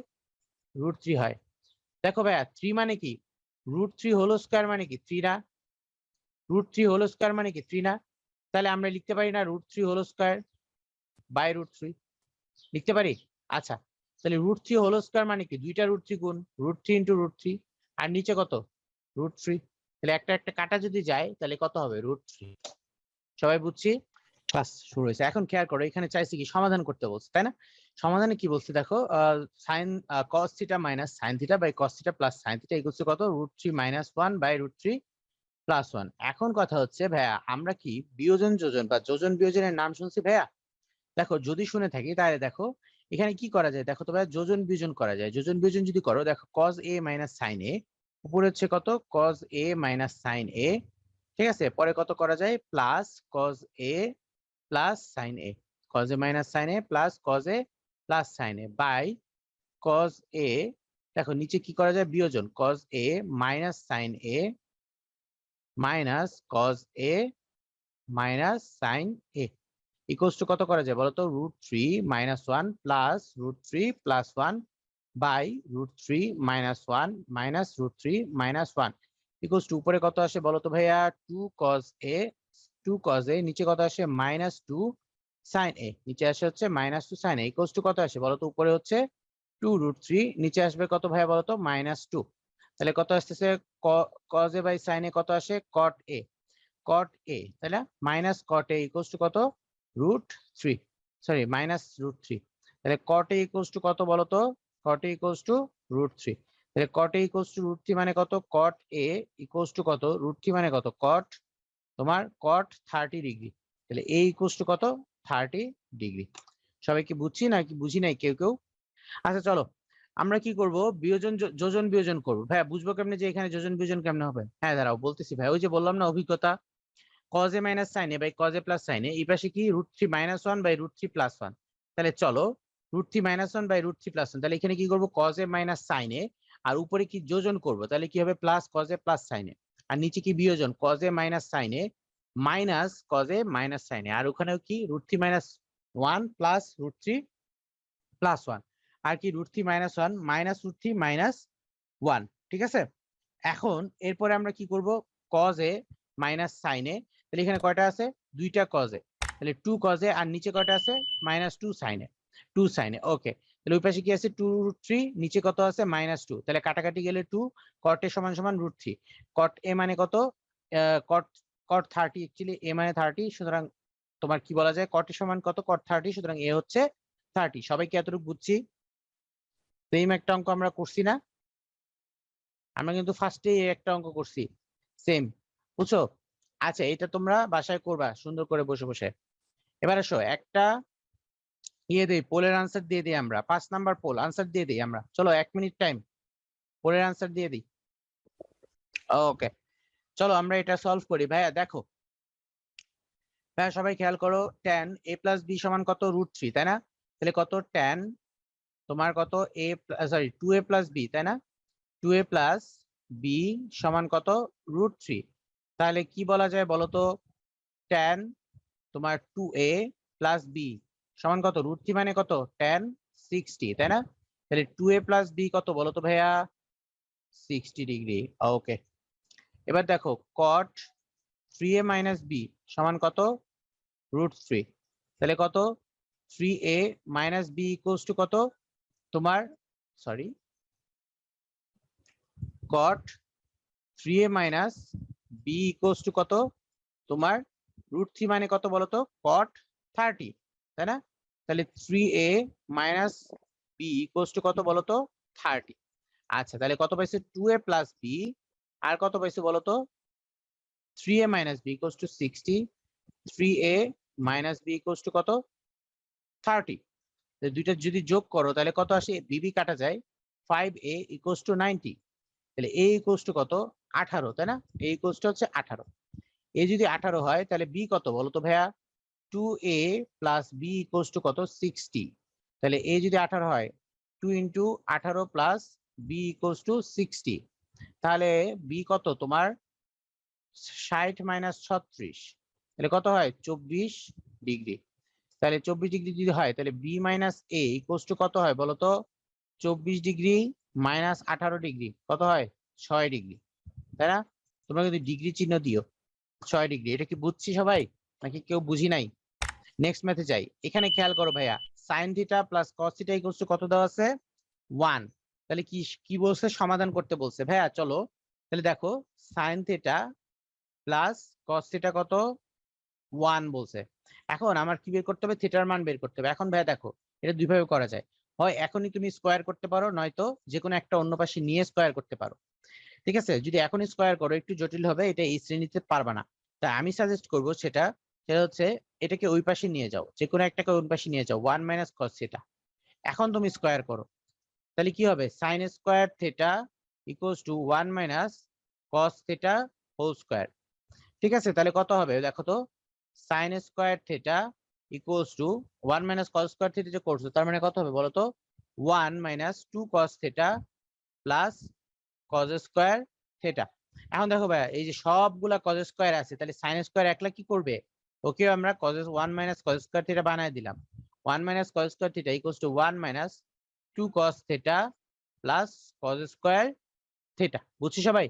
√3 হয়। দেখো ভাইয়া 3 মানে কি √3 হোল স্কয়ার মানে কি 3 না? √3 হোল স্কয়ার মানে কি 3 না? তাহলে আমরা লিখতে পারি না √3 হোল স্কয়ার বাই √3 লিখতে পারি? আচ্ছা তাহলে √3 হোল স্কয়ার মানে কি দুইটা √3 গুণ √3 × √3 আর নিচে কত √3। তাহলে একটা একটা কাটা যদি যায় তাহলে কত হবে √3। সবাই বুঝছি? ক্লাস শুরু হয়েছে। এখন খেয়াল করো এখানে চাইছে কি সমাধান করতে বলছে, তাই না? সমাধানে কি বলছে দেখো sin cos θ - sin θ by cos θ plus sin θ equals to কত √3 - 1 by √3 plus 1। এখন কথা হচ্ছে ভাইয়া আমরা কি বিয়োজন যোজন বা যোজন বিয়োজনের নাম শুনছি ভাইয়া? দেখো যদি শুনে থাকি তাহলে দেখো এখানে কি করা যায়, দেখো তো ভাইয়া যোজন বিয়োজন করা যায়। যোজন বিয়োজন যদি করো দেখো cos a - sin a উপরে হচ্ছে কত cos a - sin a। ঠিক আছে, পরে কত করা যায় plus cos a plus sin a, cos a - sin a plus cos a plus sin a by cos a। দেখো নিচে কি করা যায় বিয়োজন cos a - sin a minus cos a sin a equals to কত করা যায় বলতো √3 - 1 plus √3 plus 1 by √3 - 1 minus √3 - 1 equals to উপরে কত আসে বলতো ভাইয়া 2 cos a নিচে কত আসে -2 sin a, নিচে আসে হচ্ছে -2 sin a ইকুয়ালস টু কত আসে বলতো উপরে হচ্ছে 2√3 নিচে আসবে কত ভাইয়া বলতো -2। তাহলে কত আসতেছে cos a বাই sin a কত আসে cot a, তাই না? Minus cot a equals to কত √3 সরি -√3। তাহলে cot a ইকুয়ালস টু কত বলতো cot a equals to √3। তাহলে cot a equals to √3 মানে কত, cot a equals to কত, √3 মানে কত, cot তোমার cot 30 ডিগ্রি। তাহলে a equals to কত, 30 ডিগ্রি। সবাই কি বুঝছি নাকি বুঝি নাই কেউ কেউ? আচ্ছা চলো আমরা কি করব, বিয়োজন যোজন বিয়োজন করবো। ভাইয়া বুঝবো কেমনে যে এখানে যোজন বিয়োজন কেমনে হবে? হ্যাঁ দাঁড়াও বলতেছি ভাই, ওই যে বললাম না অভিজ্ঞতা, cos a minus sin a by cos a plus sin a, এই পাশে কি √3 - 1 বাই √3 + 1। তাহলে চলো √3 - 1 বাই √3 + 1, তাহলে এখানে কি করব, cos a minus sin a, আর উপরে কি যোজন করব, তাহলে কি হবে plus cos a plus sin a, আর নিচে কি বিয়োজন cos a minus sin a minus cos a minus sin a, আর ওখানেও কি √3 - 1 প্লাস √3 + 1, আর কি √3 - 1 মাইনাস √3 - 1। ঠিক আছে, এখন এরপরে আমরা কি করব, cos a minus sin a, তাহলে এখানে কয়টা আছে, দুইটা cos a, তাহলে 2 cos a, আর নিচে কয়টা আছে -2 sin a, 2 sin a। ওকে, তাহলে ওই পাশে কি আছে 2√3, নিচে কত আছে -2, তাহলে কাটাকাটি গেলে 2, cot a সমান সমান √3, cot a মানে কত, cot cot 30, অ্যাকচুয়ালি a মানে 30, সুতরাং তোমার কি বলা যায় cot a সমান কত, cot 30, সুতরাং a হচ্ছে 30। সবাই কি এতটুকু বুঝছি? সেম একটা অঙ্ক আমরা করছি না, আমরা কিন্তু ফার্স্টে একটা অঙ্ক করছি সেম, বুঝছো? আচ্ছা এটা তোমরা বাসায় করবা সুন্দর করে বসে বসে। এবার আসো একটা দেই, পোলের আনসার দিয়ে দিই আমরা, 5 নাম্বার পোল আনসার দিয়ে দিই আমরা। চলো 1 মিনিট টাইম, পোলের আনসার দিয়ে দিই। ওকে চলো আমরা এটা সলভ করি। ভাইয়া দেখো, ভাইয়া সবাই খেয়াল করো, tan a + b সমান কত, √3, তাই না? তাহলে কত tan তোমার কত সরি 2a + b, তাই না? 2a + b সমান কত, √3। তাহলে কি বলা যায় বলো তো, tan তোমার 2a + b সমান কত, √3 মানে কত, tan 60, তাই না? তাহলে 2a + b কত বলো তো ভাইয়া, 60 ডিগ্রি। ওকে, এবার দেখো cot 3a - b সমান কত, √3, তাহলে কত 3a - b = কত তোমার, সরি cot 3a - b = কত তোমার, √3 মানে কত বলতো, cot 30, তাই না? তাহলে 3a - b = কত বলতো, 30। আচ্ছা তাহলে কত পাইছে, 2a + b, আর কত পাইছে বলতো, 3a - b = 60, 3a - b = কত, 30। দুইটা যদি যোগ করো তাহলে কত আসে, bb কাটা যায়, 5a = 90, তাহলে a = কত, 18, তাই না? a হচ্ছে 18। এ যদি 18 হয় তাহলে b কত বলতো ভাইয়া, 2a + b = কত, 60। তাহলে a যদি 18 হয়, 2 × 18 + b = 60, তাহলে b কত তোমার 60 - 36, তাহলে কত হয় 24 ডিগ্রি। তাহলে 24 ডিগ্রি যদি হয় তাহলে b - a = কত হয় বলতো, 24 ডিগ্রি - 18 ডিগ্রি কত হয়, 6 ডিগ্রি, তাই না? তোমরা যদি ডিগ্রি চিহ্ন দিও, 6 ডিগ্রি। এটা কি বুঝছি সবাই নাকি কেউ বুঝি নাই? নেক্সট ম্যাথে যাই। এখানে খেয়াল করো ভাইয়া, sin θ + cos θ = কত দেওয়া আছে, 1। তাহলে কি কি বলছে, সমাধান করতে বলছে। ভাইয়া চলো তাহলে দেখো, sin θ + cos θ কত, 1 বলছে। এখন আমার কি বের করতে হবে, থিটার মান বের করতে হবে। এখন ভাইয়া দেখো, এটা দুইভাবে করা যায়, হয় এখনই তুমি স্কোয়ার করতে পারো, নয়তো যে কোনো একটা অন্য পাশে নিয়ে স্কোয়ার করতে পারো। ঠিক আছে, যদি এখন স্কোয়ার করো একটু জটিল হবে, এটা এই শ্রেণীতে পারবা না। তাই আমি সাজেস্ট করব সেটা সেটা হচ্ছে এটাকে ওই পাশে নিয়ে যাও, যে কোনো একটাকে ওই পাশে নিয়ে যাও, 1 - cos θ। এখন তুমি স্কোয়ার করো, তাহলে কি হবে, sin square θ = 1 - cos θ whole square. ঠিক আছে, তাহলে কত হবে দেখো তো, sin স্কোয়ার θ = 1 - cos স্কোয়ার θ যে করছো, তার মানে কত হবে বলো তো, 1 - 2 cos θ প্লাস cos স্কোয়ার θ। এখন দেখো ভাইয়া, এই যে সবগুলা cos স্কোয়ার আছে, তাহলে sin স্কোয়ার একলা কি করবে, ওকে আমরা 1 - cos স্কোয়ার θ বানায় দিলাম। 1 - cos square θ = 1 - 2 cos θ plus cos square θ। বুঝছি সবাই?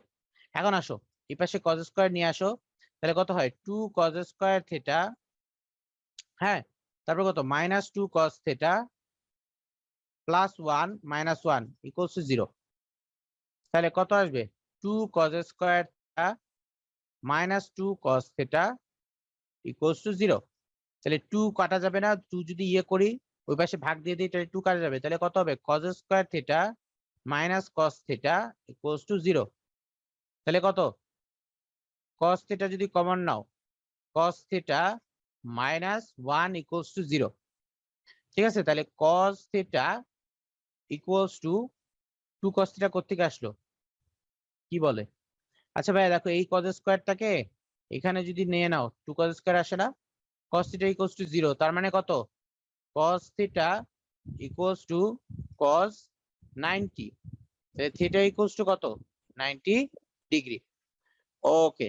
এখন আসো এই পাশে cos স্কোয়ার নিয়ে আসো, তাহলে কত হয়, 2 cos স্কোয়ার θ, হ্যাঁ, তারপর কত -2 cos θ প্লাস 1 - 1 = 0। তাহলে কত আসবে, 2 cos স্কোয়ার θ -2 cos θ = 0। তাহলে 2 কাটা যাবে না, 2 যদি ইয়ে করি ওই পাশে ভাগ দিয়ে দিই, তাহলে 2 কাটা যাবে, তাহলে কত হবে cos square theta minus cos theta equals to 0। তাহলে কত cos থিটা যদি common now, cos theta minus 1 equals to 0। ঠিক আছে, তাহলে cos theta equals two 2 cos theta কোত্থেকে আসলো কি বলে? আচ্ছা ভাই দেখো, এই cos স্কয়ারটাকে এখানে যদি নিয়ে নাও, 2 cos স্কয়ার আসে না, cos থিটা ইকুয়ালস টু 0, তার মানে কত cos theta equals two cos 90, তাহলে থিটা ইকুয়ালস টু কত 90 ডিগ্রি। ওকে,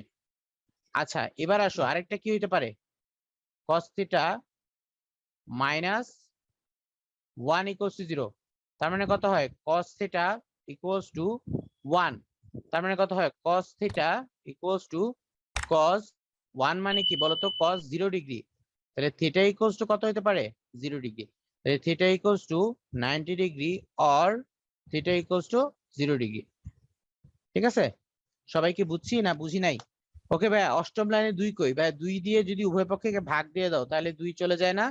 আচ্ছা এবার আসো আরেকটা কি হইতে পারে, cos theta minus 1 equals to 0, তার মানে কত হয় cos থিটা ইকুয়ালস টু 1, তার মানে কত হয় cos theta equals two cos 1 মানে কি বলতো cos 0 ডিগ্রি, তাহলে থিটা ইকুয়ালস টু কত হতে পারে 0 ডিগ্রি, তাহলে theta equals two 90 degree or theta equals to 0 degree. ঠিক আছে, সবাই কি বুঝছি না বুঝি নাই? ওকে ভাই, অষ্টম লাইনে 2 কই ভাই, 2 দিয়ে যদি উভয় পক্ষকে ভাগ দিয়ে দাও তাহলে 2 চলে যায় না?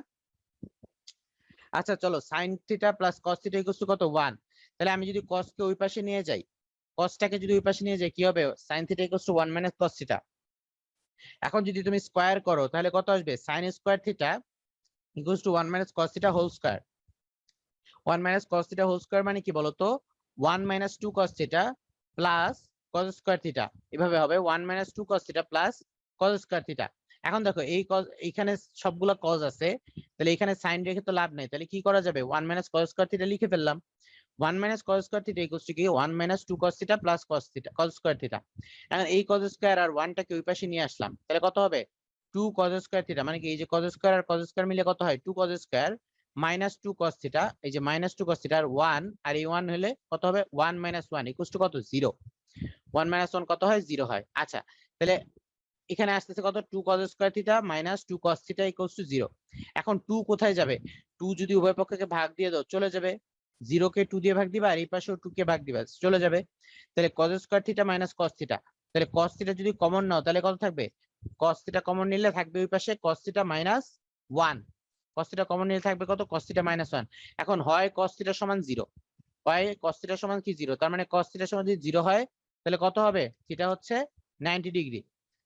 আচ্ছা চলো, sin theta plus cos theta equals to কত 1, তাহলে আমি যদি cos কে ওই পাশে নিয়ে যাই, cos টাকে যদি ওই পাশে নিয়ে যাই কি হবে, sin theta equals to 1 minus cos theta. এখন যদি তুমি স্কয়ার করো তাহলে কত আসবে, sin square theta equals to 1 minus cos theta whole square. 1 minus cos theta whole square মানে কি বলতো 1 minus 2 cos theta plus cos square theta, এভাবে হবে 1 minus 2 cos theta plus cos square theta. এখন দেখো এই cos এখানে সবগুলা cos আছে, তাহলে এখানে sin রেখে তো লাভ নাই, তাহলে কি করা যাবে 1 মাইনাস cos স্কয়ার থিটা লিখে ফেললাম। 1 minus cos square theta equals to কি 1 minus 2 cos theta plus cos theta cos square theta. এখন এই cos স্কয়ার আর 1 টাকে ওই পাশে নিয়ে আসলাম, তাহলে কত হবে 2 cos স্কয়ার থিটা, মানে কি এই যে cos স্কয়ার আর cos স্কয়ার মিলে কত হয় 2 cos square minus 2 cos theta, এই যে মাইনাস 2 cos থিটা আর 1 আর এই 1 হলে কত হবে 1 মাইনাস 1 ইকুয়ালস টু কত 0। 1 মাইনাস 1 কত হয় 0 হয়। আচ্ছা তাহলে এখানে আসতেছে কত 2 cos square theta minus 2 cos theta equals to 0। এখন 2 কোথায় যাবে, 2 যদি উভয় পক্ষকে ভাগ দিয়ে দাও চলে যাবে, 0 কে 2 দিয়ে ভাগ দিবা আর এই পাশেও 2 কে ভাগ দিবা চলে যাবে, তাহলে cos square theta minus cos theta, তাহলে cos থিটা যদি কমন নাও তাহলে কত থাকবে, cos থিটা কমন নিলে থাকবে ওই পাশে cos theta minus 1, cos theta common নিলে থাকবে কত cos থিটা মাইনাস 1। এখন হয় cos থিটা সমান 0, হয় cos থিটা সমান কি 0, তার মানে cos থিটা সমান যদি 0 হয় তাহলে কত হবে থিটা হচ্ছে 90 ডিগ্রি,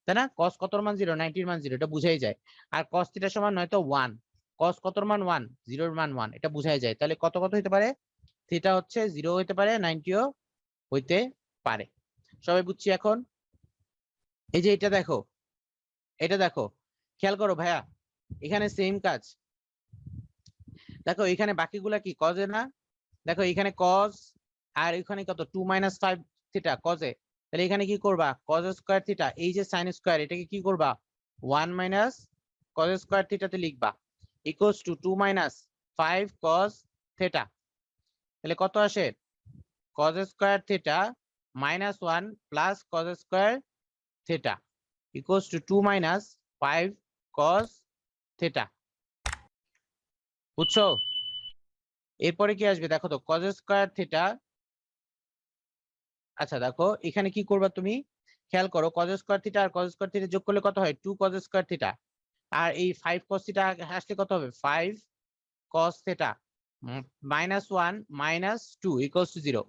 তাই না? cos কতর মান 0, 90 এর মান 0, এটা বুঝাই যায়। আর cos থিটা সমান নয়তো 1, cos কতর মান 1, 0 এর মান 1, এটা বুঝাই যায়। তাহলে কত কত হতে পারে, থিটা হচ্ছে 0 হতে পারে 90 ও হইতে পারে। সবাই বুঝছি এখন? এই যে এটা দেখো, এটা দেখো, খেয়াল করো ভাইয়া, এখানে সেম কাজ, দেখো এখানে বাকিগুলা কি cos এ না, দেখো এখানে cos আর এখানে কত 2 মাইনাস 5 থিটা cos এ, তাহলে এখানে কি করবা cos স্কয়ার থিটা, এই যে sin স্কয়ার এটাকে কি করবা 1 মাইনাস cos স্কয়ার থিটাতে লিখবা equals to 2 minus 5 cos theta, তাহলে কত আসে cos square theta minus 1 plus cos square theta equals two 2 minus 5 cos theta. বুঝছো? এরপরে কি আসবে দেখো তো cos স্কয়ার থিটা, আচ্ছা দেখো এখানে কি করবা তুমি খেয়াল করো, cos স্কয়ার থিটা আর cos স্কয়ার থিটা যোগ করলে কত হয় 2 cos স্কয়ার থিটা, আর এই 5 cos থিটা আসলে কত হবে 5 cos theta minus 1 minus 2 equals to 0,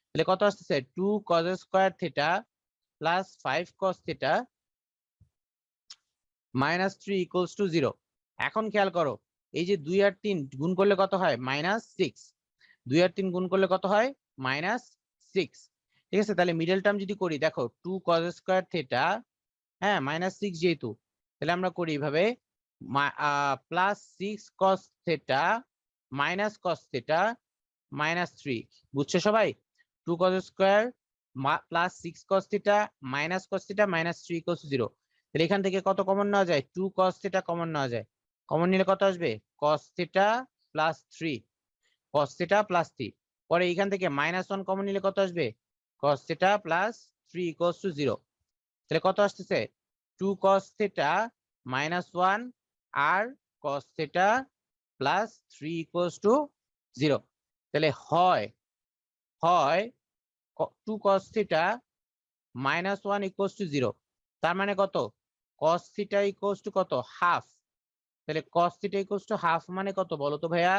তাহলে কত আসছে 2 cos square theta plus 5 cos theta minus 3 equals to 0। এখন খেয়াল করো এই যে 2 আর 3 গুণ করলে কত হয় মাইনাস 6, 2 আর 3 গুণ করলে কত হয় মাইনাস 6। ঠিক আছে, তাহলে মিডল টার্ম যদি করি দেখো 2 cos স্কয়ার থিটা, হ্যাঁ মাইনাস 6 যেহেতু, তাহলে আমরা করি এইভাবে plus 6 cos theta minus cos theta minus 3। বুঝছো সবাই? 2 cos square plus 6 cos theta minus cos theta minus 3 equals to 0। তাহলে এখান থেকে কত কমন নেওয়া যায় 2 cos থিটা কমন নেওয়া যায়, কমন নিলে কত আসবে cos theta plus 3 cos theta plus 3, পরে এখান থেকে মাইনাস 1 কমন নিলে কত আসবে cos theta plus 3 equals to 0। তাহলে কত আসতেছে 2 cos থিটা মাইনাস 1 আর cos theta plus 3 equals to 0। তাহলে হয় 2 cos theta minus 1 equals to 0, তার মানে কত cos থিটা ইকুয়ালস টু কত হাফ, তাহলে cos theta equals to half মানে কত বলো তো ভাইয়া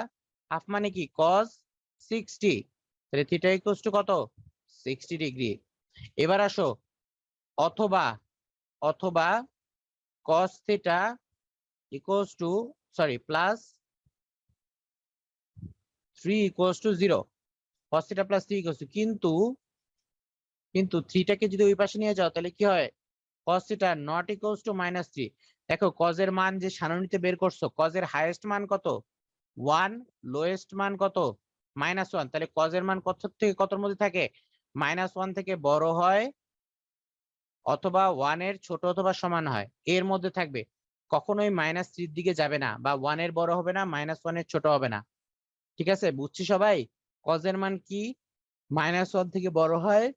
হাফ মানে কি cos 60, তাহলে থিটা ইকুয়ালস টু কত 60 ডিগ্রি। এবার আসো অথবা অথবা cos theta equals two plus 3 equals to 0, cos theta plus 3 equals two, কিন্তু 3 টাকে যদি ওই পাশে নিয়ে যাও তাহলে কি হয়, cos theta not equals to -3। দেখো cos এর মান যে সারণীতে বের করছো, cos এর হাইয়েস্ট মান কত 1, লোয়েস্ট মান কত -1, তাহলে cos এর মান কত থেকে কতর মধ্যে থাকে, -1 থেকে বড় হয় অথবা 1 এর ছোট অথবা সমান হয়, এর মধ্যে থাকবে, কখনোই -3 এর দিকে যাবে না, বা 1 এর বড় হবে না, -1 এর ছোট হবে না। ঠিক আছে, বুঝছি সবাই? cos এর মান কি -1 থেকে বড় হয়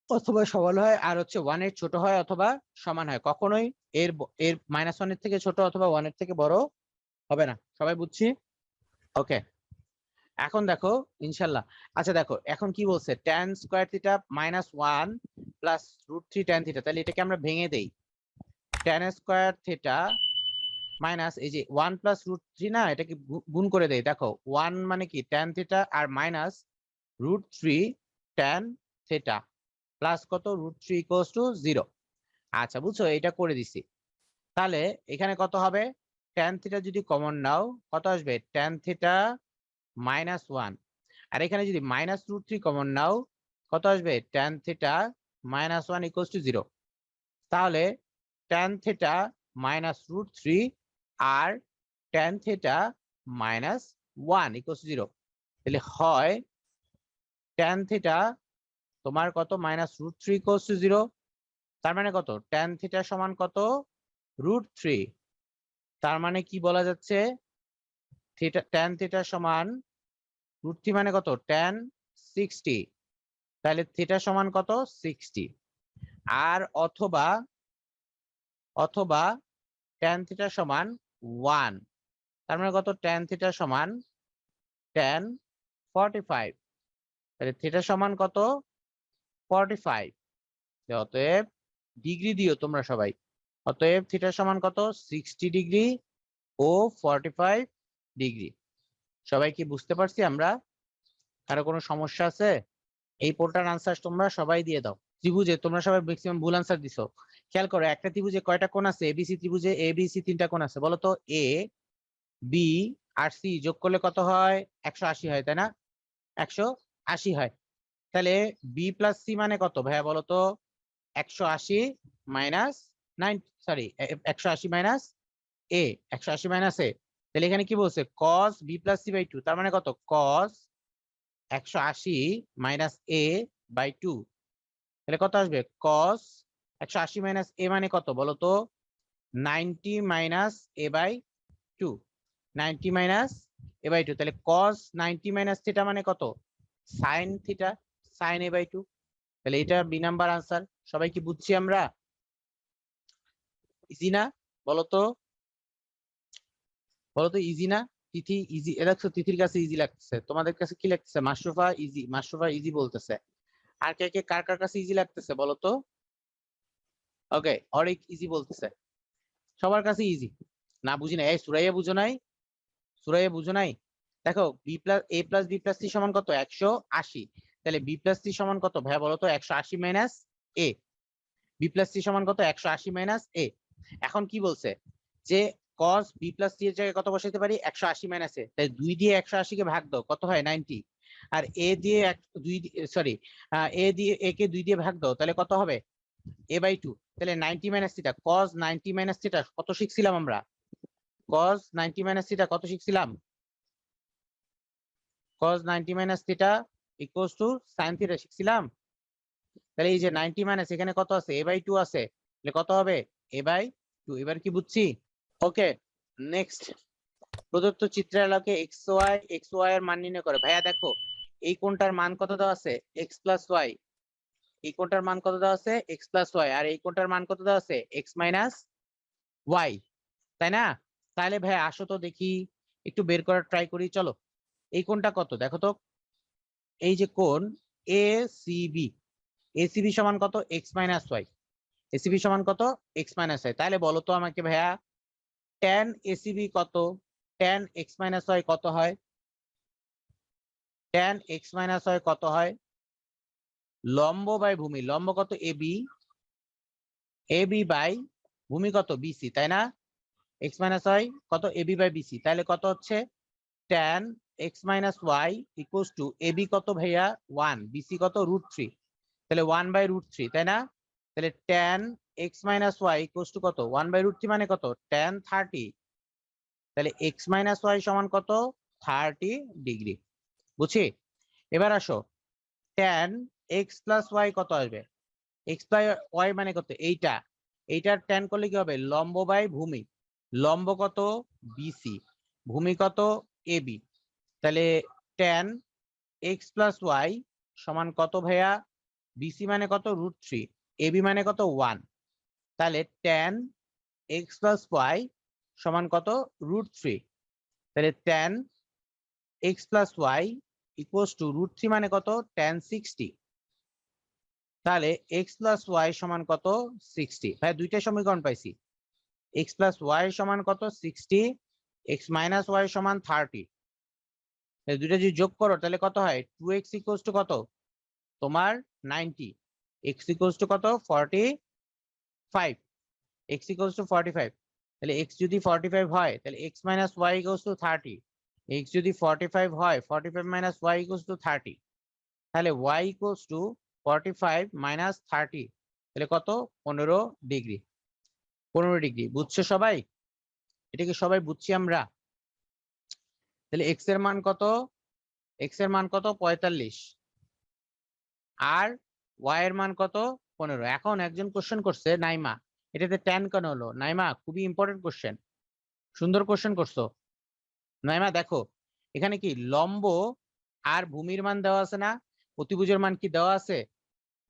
অথবা সমান হয়, আর হচ্ছে 1 এর ছোট হয় অথবা সমান হয়, কখনোই এর -1 এর থেকে ছোট অথবা 1 এর থেকে বড় হবে না। সবাই বুঝছি? ওকে, এখন দেখো ইনশাল্লাহ। আচ্ছা দেখো এখন কি বলছে, tan square theta -1 plus √3 tan theta, তাহলে এটাকে আমরা ভেঙে দেই। tan স্কয়ার থিটা মাইনাস এই যে 1 প্লাস √3 না, এটাকে গুণ করে দেই। দেখো 1 মানে কি tan থিটা আর মাইনাস √3 tan থিটা প্লাস কত √3 ইকুয়ালস টু 0। আচ্ছা বুঝছো, এটা করে দিছি। তাহলে এখানে কত হবে, tan থিটা যদি কমন নাও কত আসবে, tan থিটা -1, আর এখানে যদি -√3 কমন নাও কত আসবে, tan থিটা -1 ইকুয়ালস টু 0। তাহলে tan থিটা -√3 আর tan থিটা -1 ইকুয়ালস টু 0, তাহলে হয় tan থিটা তোমার কত -√3 ইকুয়ালস টু 0, তার মানে কত tan থিটা সমান কত √3, তার মানে কি বলা যাচ্ছে, tan থিটা সমান √3 মানে কত tan 60, তাহলে থিটা সমান কত 60। আর অথবা tan থিটা সমান 1, তার মানে কত tan থিটা সমান tan 45, তাহলে থিটা সমান কত 45। অতএব ডিগ্রি দিও তোমরা সবাই, অতএব থিটা সমান কত 60 ডিগ্রি ও 45 ডিগ্রি। সবাই কি বুঝতে পারছি আমরা? কারো কোনো সমস্যা আছে? এই পোর্টার আনসার তোমরা সবাই দিয়ে দাও। ত্রিভুজে তোমরা সবাই ম্যাক্সিমাম ভুল আনসার দিছো। খেয়াল করো, একটা ত্রিভুজে কয়টা কোণ আছে, এবিসি ত্রিভুজে এবিসি 3টা কোণ আছে, বলো তো এ বি আর সি যোগ করলে কত হয়, 180 হয়, তাই না? 180 হয়। তাহলে বি প্লাস সি মানে কত ভাইয়া বলো তো, 180 minus 180 minus A, 180 minus A. তাহলে এখানে কি বলছে, cos b plus C by 2, তার মানে কত cos 180 মাইনাস এ বাই 2, তাহলে কত আসবে cos 180 মাইনাস এ মানে কত বলো তো, 90 minus A by 2, 90 minus A by 2, তাহলে cos 90 মাইনাস থিটা মানে কত sin theta, sin A by 2, তাহলে এটা বি নাম্বার আনসার। সবাই কি বুঝছি আমরা? ইজি না বলতো, ইজি না? তিথি ইজি, দেখছো তিথির কাছে ইজি লাগতেছে, তোমাদের কাছে কি লাগতেছে, মাশরুফা ইজি বলতেছে। আর কে কে কার কার কাছে ইজি লাগতেছে বলতো? ওকে, অরিক ইজি বলতেছে, সবার কাছে ইজি। না বুঝি না, এই সুরাইয়া বুঝো নাই? দেখো বি প্লাস এ প্লাস বি প্লাস সি সমান কত 180, তাহলে বি প্লাস সি সমান কত ভাইয়া বলো তো 180 মাইনাস এ, বি প্লাস সি সমান কত 180 মাইনাস এ। এখন কি বলছে যে cos b প্লাস সি এর জায়গায় কত বসাইতে পারি, 180 মাইনাস এ, তাই 2 দিয়ে 180 কে ভাগ দাও কত হয় 90, আর এ দিয়ে এ দিয়ে এ কে 2 দিয়ে ভাগ দাও তাহলে কত হবে a বাই 2, তাহলে 90 minus theta, cos 90 minus theta কত শিখছিলাম আমরা, cos 90 মাইনাস থিটা কত শিখছিলাম, cos 90 minus theta equals to sin theta শিখছিলাম। তাহলে এই যে 90 মাইনাস এখানে কত আছে a বাই 2 আছে, তাহলে কত হবে a বাই 2। এবার কি বুঝছি? ওকে, নেক্সট, প্রদত্ত চিত্রের আলোকে এক্স ওয়াই এর মান নির্ণয় করে। ভাইয়া দেখো এই কোণটার মান কত দেওয়া আছে এক্স প্লাস ওয়াই, এই কোণটার মান কত দেওয়া আছে এক্স প্লাস ওয়াই, আর এই কোণটার মান কত দেওয়া আছে এক্স মাইনাস ওয়াই, তাই না? তাহলে ভাই আসো তো দেখি একটু বের করার ট্রাই করি, চলো। এই কোণটা কত দেখো তো, এই যে কোণ এসিবি, এসিবি সমান কত এক্স মাইনাস ওয়াই, এসিবি সমান কত এক্স মাইনাস ওয়াই। তাহলে বলো তো আমাকে ভাইয়া tan এসিবি কত, tan এক্স মাইনাস ওয়াই কত হয়? tan x মাইনাস হয় কত হয়? লম্ব বাই ভূমি, লম্ব কত এবি, এবি বাই ভূমি কত বিসি, তাই না? x মাইনাস হয় কত এবি বাই বিসি, তাহলে কত হচ্ছে tan x minus Y equals to AB কত ভাইয়া 1, বিসি কত √3, তাহলে 1/√3, তাই না? তাহলে tan x minus Y equals to কত 1/√3 মানে কত tan 30, তাহলে x মাইনাস ওয়াই সমান কত 30 ডিগ্রি। বুঝছি? এবার আসো tan x প্লাস ওয়াই কত আসবে? x বাই ওয়াই মানে কত এইটা, এইটার tan করলে কি হবে লম্ব বাই ভূমি, লম্ব কত বিসি, ভূমি কত এবি, তাহলে tan x প্লাস ওয়াই সমান কত ভাইয়া? বিসি মানে কত √3, এবি মানে কত 1, তাহলে tan x প্লাস ওয়াই সমান কত √3, তাহলে tan x plus Y equals to √3 মানে কত tan 60, তাহলে x প্লাস ওয়াই সমান কত 60। ভাই দুইটা সমীকরণ পাইছি, x প্লাস ওয়াই সমান কত 60, x মাইনাস ওয়াই সমান 30, দুইটা যদি যোগ করো তাহলে কত হয় 2x ইকুয়ালস টু কত তোমার 90, x ইকুয়ালস টু কত 45, x ইকুয়ালস টু 45, তাহলে x যদি 45 হয় তাহলে x minus Y equals to 30, x যদি 45 হয় 45 মাইনাস ওয়াই ইকুয়ালস টু 30, তাহলে y ইকুয়ালস টু 45 মাইনাস 30, তাহলে কত 15 ডিগ্রি, 15 ডিগ্রি। বুঝছো সবাই? এটা কি সবাই বুঝছি আমরা? তাহলে x এর মান কত, x এর মান কত 45 আর y এর মান কত 15। এখন একজন কোশ্চেন করছে নাইমা এটাতে tan কেন হলো? নাইমা খুবই ইম্পর্টেন্ট কোশ্চেন, সুন্দর কোশ্চেন করছো নাইমা। দেখো এখানে কি লম্ব আর ভূমির মান দেওয়া আছে না, অতিভুজের মান কি দেওয়া আছে?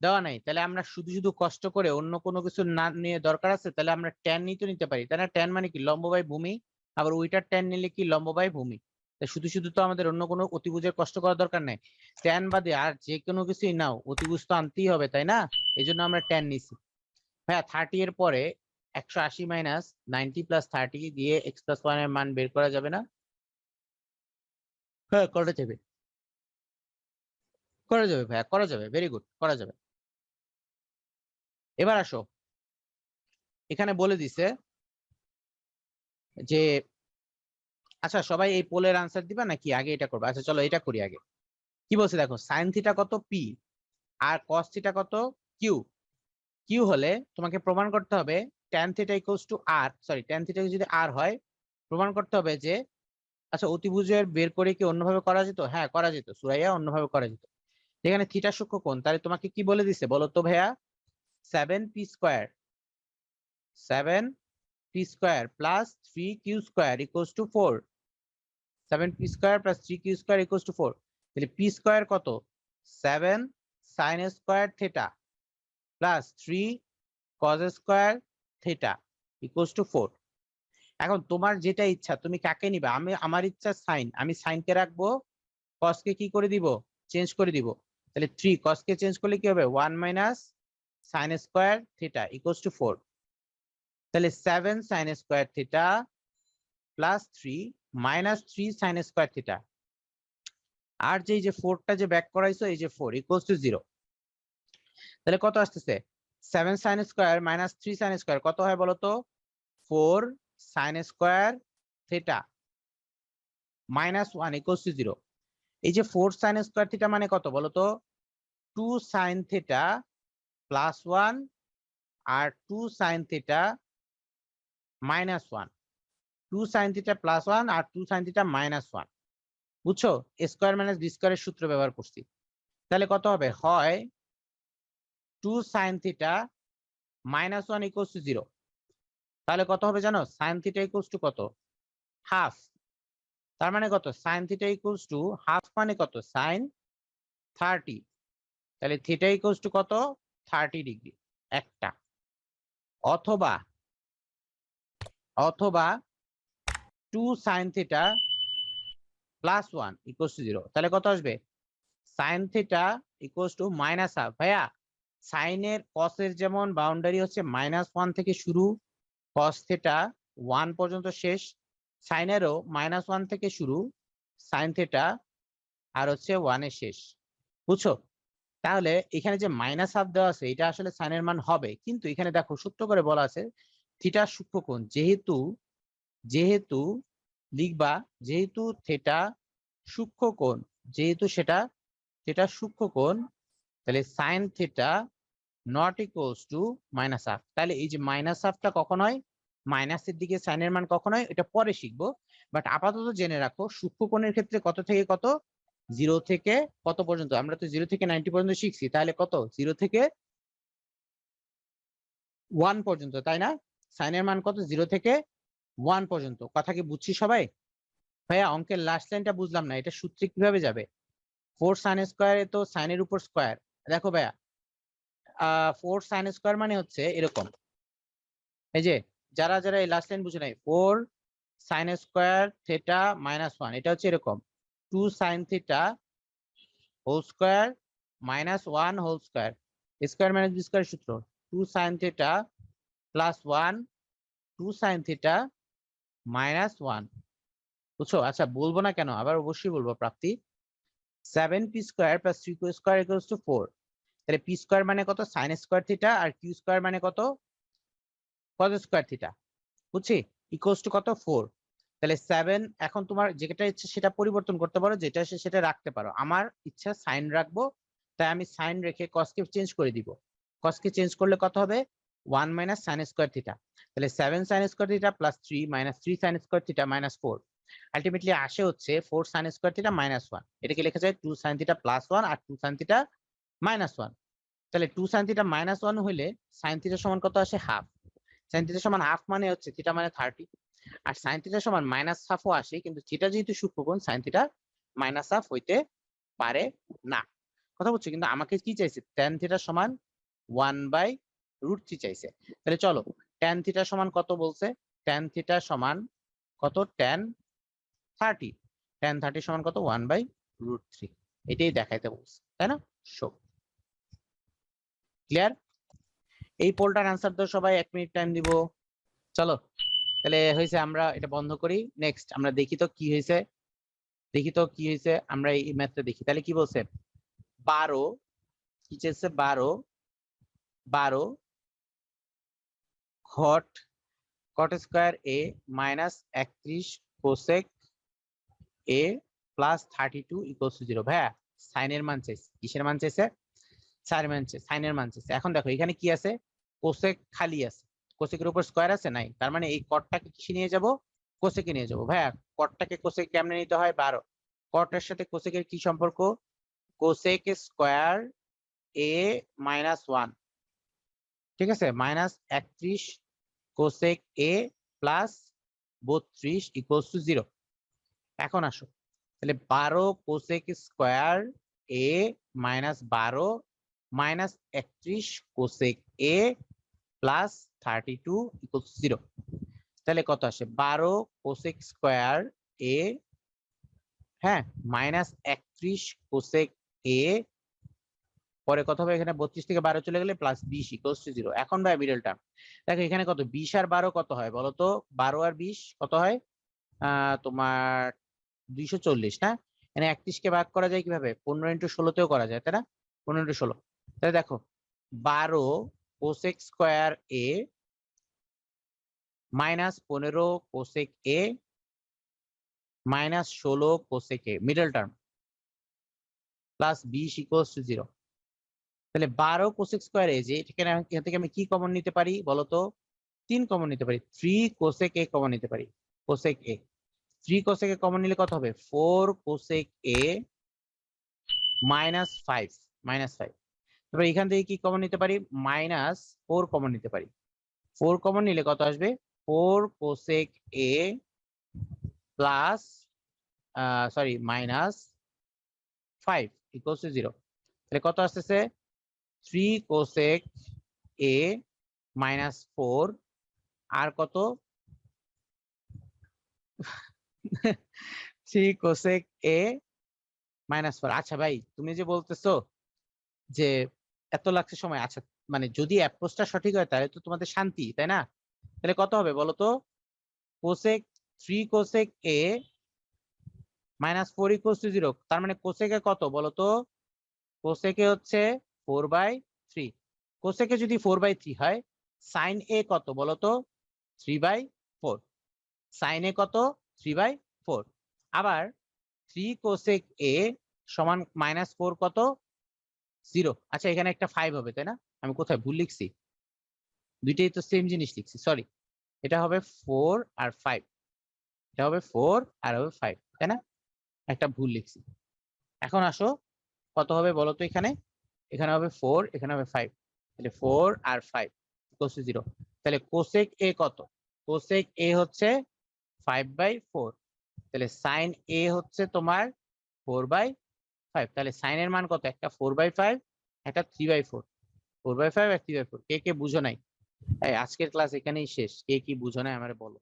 দেওয়া নাই। তাহলে আমরা শুধু শুধু কষ্ট করে অন্য কোনো কিছু না নিয়ে দরকার আছে, তাহলে আমরা tan নিতে পারি, তাই না? tan মানে কি লম্ব বাই ভূমি, আবার ওইটার tan নিলে কি লম্ব বাই ভূমি, তাই শুধু শুধু তো আমাদের অন্য কোনো অতিভুজের কষ্ট করার দরকার নাই। tan বাদে আর যে কোনো কিছুই নাও অতিভুজ তো আনতেই হবে, তাই না? এই জন্য আমরা tan নিছি। হ্যাঁ 30 এর পরে 180 মাইনাস 90 প্লাস 30 দিয়ে x প্লাস 1 এর মান বের করা যাবে না? হ্যাঁ করা যাবে, করা যাবে ভাইয়া, করা যাবে, ভেরি গুড, করা যাবে। এবার আসো এখানে বলে দিছে যে আচ্ছা সবাই এই পোলের আনসার দিবা নাকি আগে এটা করবে? আচ্ছা চলো এটা করি আগে। কি বলছে দেখো, সাইন থিটা কত পি আর কস থিটা কত কিউ। কিউ হলে তোমাকে প্রমাণ করতে হবে tan theta equals to R, sorry tan theta যদি আর হয় প্রমাণ করতে হবে যে, আচ্ছা অতিভুজের বের করে কি অন্যভাবে করা যেত? হ্যাঁ করা যেত সুরাইয়া, অন্যভাবে করা যেত। এখানে থিটা সূক্ষ্ম কোণ, তাহলে তোমাকে কি বলে দিছে বলো তো ভাইয়া? 7p square, 7p square plus 3q square equals to 4, 7p square plus 3q square equals to 4, তাহলে p স্কয়ার কত 7 sin square theta plus 3 cos square theta equals to 4। এখন তোমার যেটা ইচ্ছা তুমি কাকে নিবা? আমি আমার ইচ্ছা সাইন, আমি সাইনকে রাখবো, cos কে কি করে দিব চেঞ্জ করে দিব, তাহলে 3 cos কে চেঞ্জ করলে কি হবে 1 minus sin square theta equals to 4, তাহলে 7 sin square theta plus 3 minus 3 sin square theta, আর যে 4টা যে ব্যাক করাইছো এই যে 4 ইকুয়ালস টু 0, তাহলে কত আসতেছে 7 sin square minus 3 sin square কত হয় বলো তো? 4 sin square theta minus 1 equals to 0। এই যে 4 sin স্কয়ার থিটা মানে কত বলো তো? 2 sin থিটা প্লাস 1 আর 2 sin theta minus 1, 2 sin theta plus 1 আর 2 sin থিটা মাইনাস 1। বুঝছো? স্কয়ার মাইনাস বি স্কয়ারের সূত্র ব্যবহার করছি। তাহলে কত হবে? হয় 2 sin theta minus 1 equals to 0, তাহলে কত হবে জানো? sin থিটা ইকুয়ালস টু কত? হাফ। তার মানে কত? sin theta equals to half মানে কত? sin 30, তাহলে থিটা ইকুয়ালস টু কত? 30 ডিগ্রি একটা। অথবা অথবা 2 sin theta plus 1 equals to 0, তাহলে কত আসবে? sin theta equals two minus half. ভাইয়া সাইনের কসের যেমন বাউন্ডারি হচ্ছে -1 থেকে শুরু, cos থিটা 1 পর্যন্ত শেষ, সাইনেরও -1 থেকে শুরু, sin থিটা আর হচ্ছে 1 এর শেষ, বুঝছো? তাহলে এখানে যে মাইনাস হাফ দেওয়া আছে এটা আসলে সাইনের মান হবে, কিন্তু এখানে দেখো সূত্র করে বলা আছে থিটা সূক্ষ্মকোণ, যেহেতু যেহেতু লিখবা যেহেতু থিটা সূক্ষ্মকোণ, যেহেতু সেটা সূক্ষ্মকোণ, তাহলে sine theta not equals to minus half. তাহলে এই যে মাইনাস হাফটা কখন হয়, মাইনাসের দিকে সাইনের মান কখন হয় এটা পরে শিখবো, বাট আপাতত জেনে রাখো সূক্ষ্মকোণের ক্ষেত্রে কত থেকে কত, 0 থেকে কত পর্যন্ত, আমরা তো 0 থেকে 90 পর্যন্ত শিখছি, তাহলে কত 0 থেকে 1 পর্যন্ত, তাই না? সাইনের মান কত 0 থেকে 1 পর্যন্ত। কথা কি বুঝছি সবাই? ভাইয়া অঙ্কের লাস্ট লাইনটা বুঝলাম না, এটা সূত্রে কিভাবে যাবে? 4 সাইন স্কোয়ারে তো সাইনের উপর স্কোয়ার, দেখো ভাইয়া 4 সাইন স্কোয়ার মানে হচ্ছে এরকম, এই যে যারা যারা এই লাস্ট লাইন বুঝে নাই, 4 সাইন স্কোয়ার থিটা মাইনাস 1, এটা হচ্ছে এরকম 2 sine theta whole square minus 1 whole square, square minus B square সূত্র, 2 sine theta plus 1 2 sine theta minus 1, বুঝছো? আচ্ছা বলবো না কেন, আবার অবশ্যই বলবো প্রাপ্তি। 7 P square plus 3 Q square equals to 4, তাহলে পি স্কোয়ার মানে কত, সাইন স্কোয়ার থিটা, আর কিউ স্কোয়ার মানে কত, কজ স্কোয়ার থিটা, বুঝছি? ইকুয়ালস টু কত 4। তাহলে 7, এখন তোমার যেটা ইচ্ছে সেটা পরিবর্তন করতে পারো, যেটা আছে সেটা রাখতে পারো। আমার ইচ্ছা সাইন রাখবো, তাই আমি সাইন রেখে কসকে চেঞ্জ করে দিব। কসকে চেঞ্জ করলে কত হবে, 1 মাইনাস সাইন স্কোয়ার থিটা। তাহলে 7 sign square theta plus 3 minus 3 sign square theta minus 4, ultimately আসে হচ্ছে 4 সাইন স্কোয়ার থিটা মাইনাস 1। এটাকে লেখা যায় 2 সাইন থিটা প্লাস 1 আর 2 সাইন থিটা মাইনাস 1। তাহলে 2 সাইন থিটা মাইনাস 1 হইলে সাইন থিটা সমান কত আসে, হাফ। সাইন থিটা সমান হাফ মানে হচ্ছে থিটা মানে 30, আর সাইন থিটা সমান মাইনাস হাফও আসে, কিন্তু থিটা যেহেতু সূক্ষ্মকোণ সাইন থিটা মাইনাস হাফ হইতে পারে না। কথা বলছো? কিন্তু আমাকে কি চাইছে, tan থিটা সমান 1/√3 চাইছে। তাহলে চলো tan থিটা সমান কত বলছে, tan থিটা সমান কত, tan 30, tan 30 সমান কত 1/√3, এটাই দেখাইতে বলছে, তাই না? Show clear? এই পোলটার আনসার তো সবাই 1 মিনিট টাইম দিব। চলো তাহলে হয়েছে, আমরা এটা বন্ধ করি, নেক্সট আমরা দেখি তো কি হয়েছে, আমরা এই ম্যাথটা দেখি। তাহলে কি বলছে, 12 কি চেয়েছে, 12 ঘট cot square A minus 31 cosec A plus 32 equals to 0। ভাইয়া সাইনের মান চাইছে, কিসের মান চাইছে, সাইনের মান চাইছে। এখন দেখো এখানে কি আছে, কোসেক খালি আছে, কোসেকের উপর স্কোয়ার আছে নাই, তার মানে এই কটটাকে কিসে নিয়ে যাব, কোসেকে নিয়ে যাব। ভাইয়া কটটাকে কোসেক কেমনে নিতে হয়, 12 কটের সাথে কোসেকের কি সম্পর্ক, কোসেক স্কোয়ার এ মাইনাস 1, ঠিক আছে, minus 31 cosec A plus 32 equals to 0। এখন আসো তাহলে 12 cosec square A minus 12 minus 31 cosec A plus 32 equals to 0। তাহলে কত আসে, 12 কোসেক স্কোয়ার এ, হ্যাঁ, মাইনাস 31 কোসেক এ, পরে কত হবে, এখানে 32 থেকে 12 চলে গেলে প্লাস 20 ইকুয়ালস টু 0। এখন ভাই মিডল টার্ম দেখো এখানে কত, 20 আর 12 কত হয় বলো তো, 12 আর 20 কত হয়, তোমার 240 না? এখানে 31 কে ভাগ করা যায় কিভাবে, 15 ইন্টু 16 তেও করা যায়, তাই না? 15 ইন্টু 16, তাহলে দেখো 12 cosec square A minus 15 cosec A minus 16 cosec A, middle term, plus 20 equals to 0। তাহলে 12 কোসেক স্কোয়ার এ, যে এখান থেকে আমি কি কমন নিতে পারি বলতো, 3 কমন নিতে পারি, 3 কোসেক এ কমন নিতে পারি, cosec A 3 cosec a common নিলে কত হবে, 4 কোসেক এ মাইনাস 5, তারপরে এখান থেকে কি কমন নিতে পারি, মাইনাস 4 কমন নিতে পারি, 4 কমন নিলে কত আসবে, 4 cosec A plus sorry minus 5 equals to 0। তাহলে কত আসতেছে, 3 কোসেক এ মাইনাস 4 আর কত 3 কোসেক এ মাইনাস 4। আচ্ছা ভাই তুমি যে বলতেছো যে এত লাগছে সময়, আচ্ছা মানে যদি অ্যাপ্রোচটা সঠিক হয় তাহলে তো তোমাদের শান্তি, তাই না? তাহলে কত হবে বলো তো, cosec 3 cosec A -4 equals to 0, তার মানে কোসেকে কত বলো তো? কোসেকে হচ্ছে 4/3। কোসেকে যদি 4/3 হয়, সাইন এ কত বলো তো? 3/4। সাইন এ কত? 3/4। আবার 3 কোসেক এ সমান -4 কত? 0। আচ্ছা, এখানে একটা 5 হবে, তাই না? আমি কোথায় ভুল লিখছি? দুইটাই তো সেম জিনিস লিখছি, সরি। এটা হবে 4 আর 5, এটা হবে 4 আর হবে 5, তাই না? একটা ভুল লিখছি। এখন আসো, কত হবে বলো তো? এখানে এখানে হবে 4, এখানে হবে 5, তাহলে 4 আর 5 ইকুয়ালস টু 0। তাহলে কোসেক এ কত? কোসেক এ হচ্ছে 5/4। তাহলে সাইন এ হচ্ছে তোমার 4/5। তাহলে সাইনের মান কত? একটা 4/5, একটা 3/4। 4/5 আর 3/4। কে কে বুঝো নাই? এই আজকের ক্লাস এখানেই শেষ। কে কি বুঝো নাই আমারে বলো।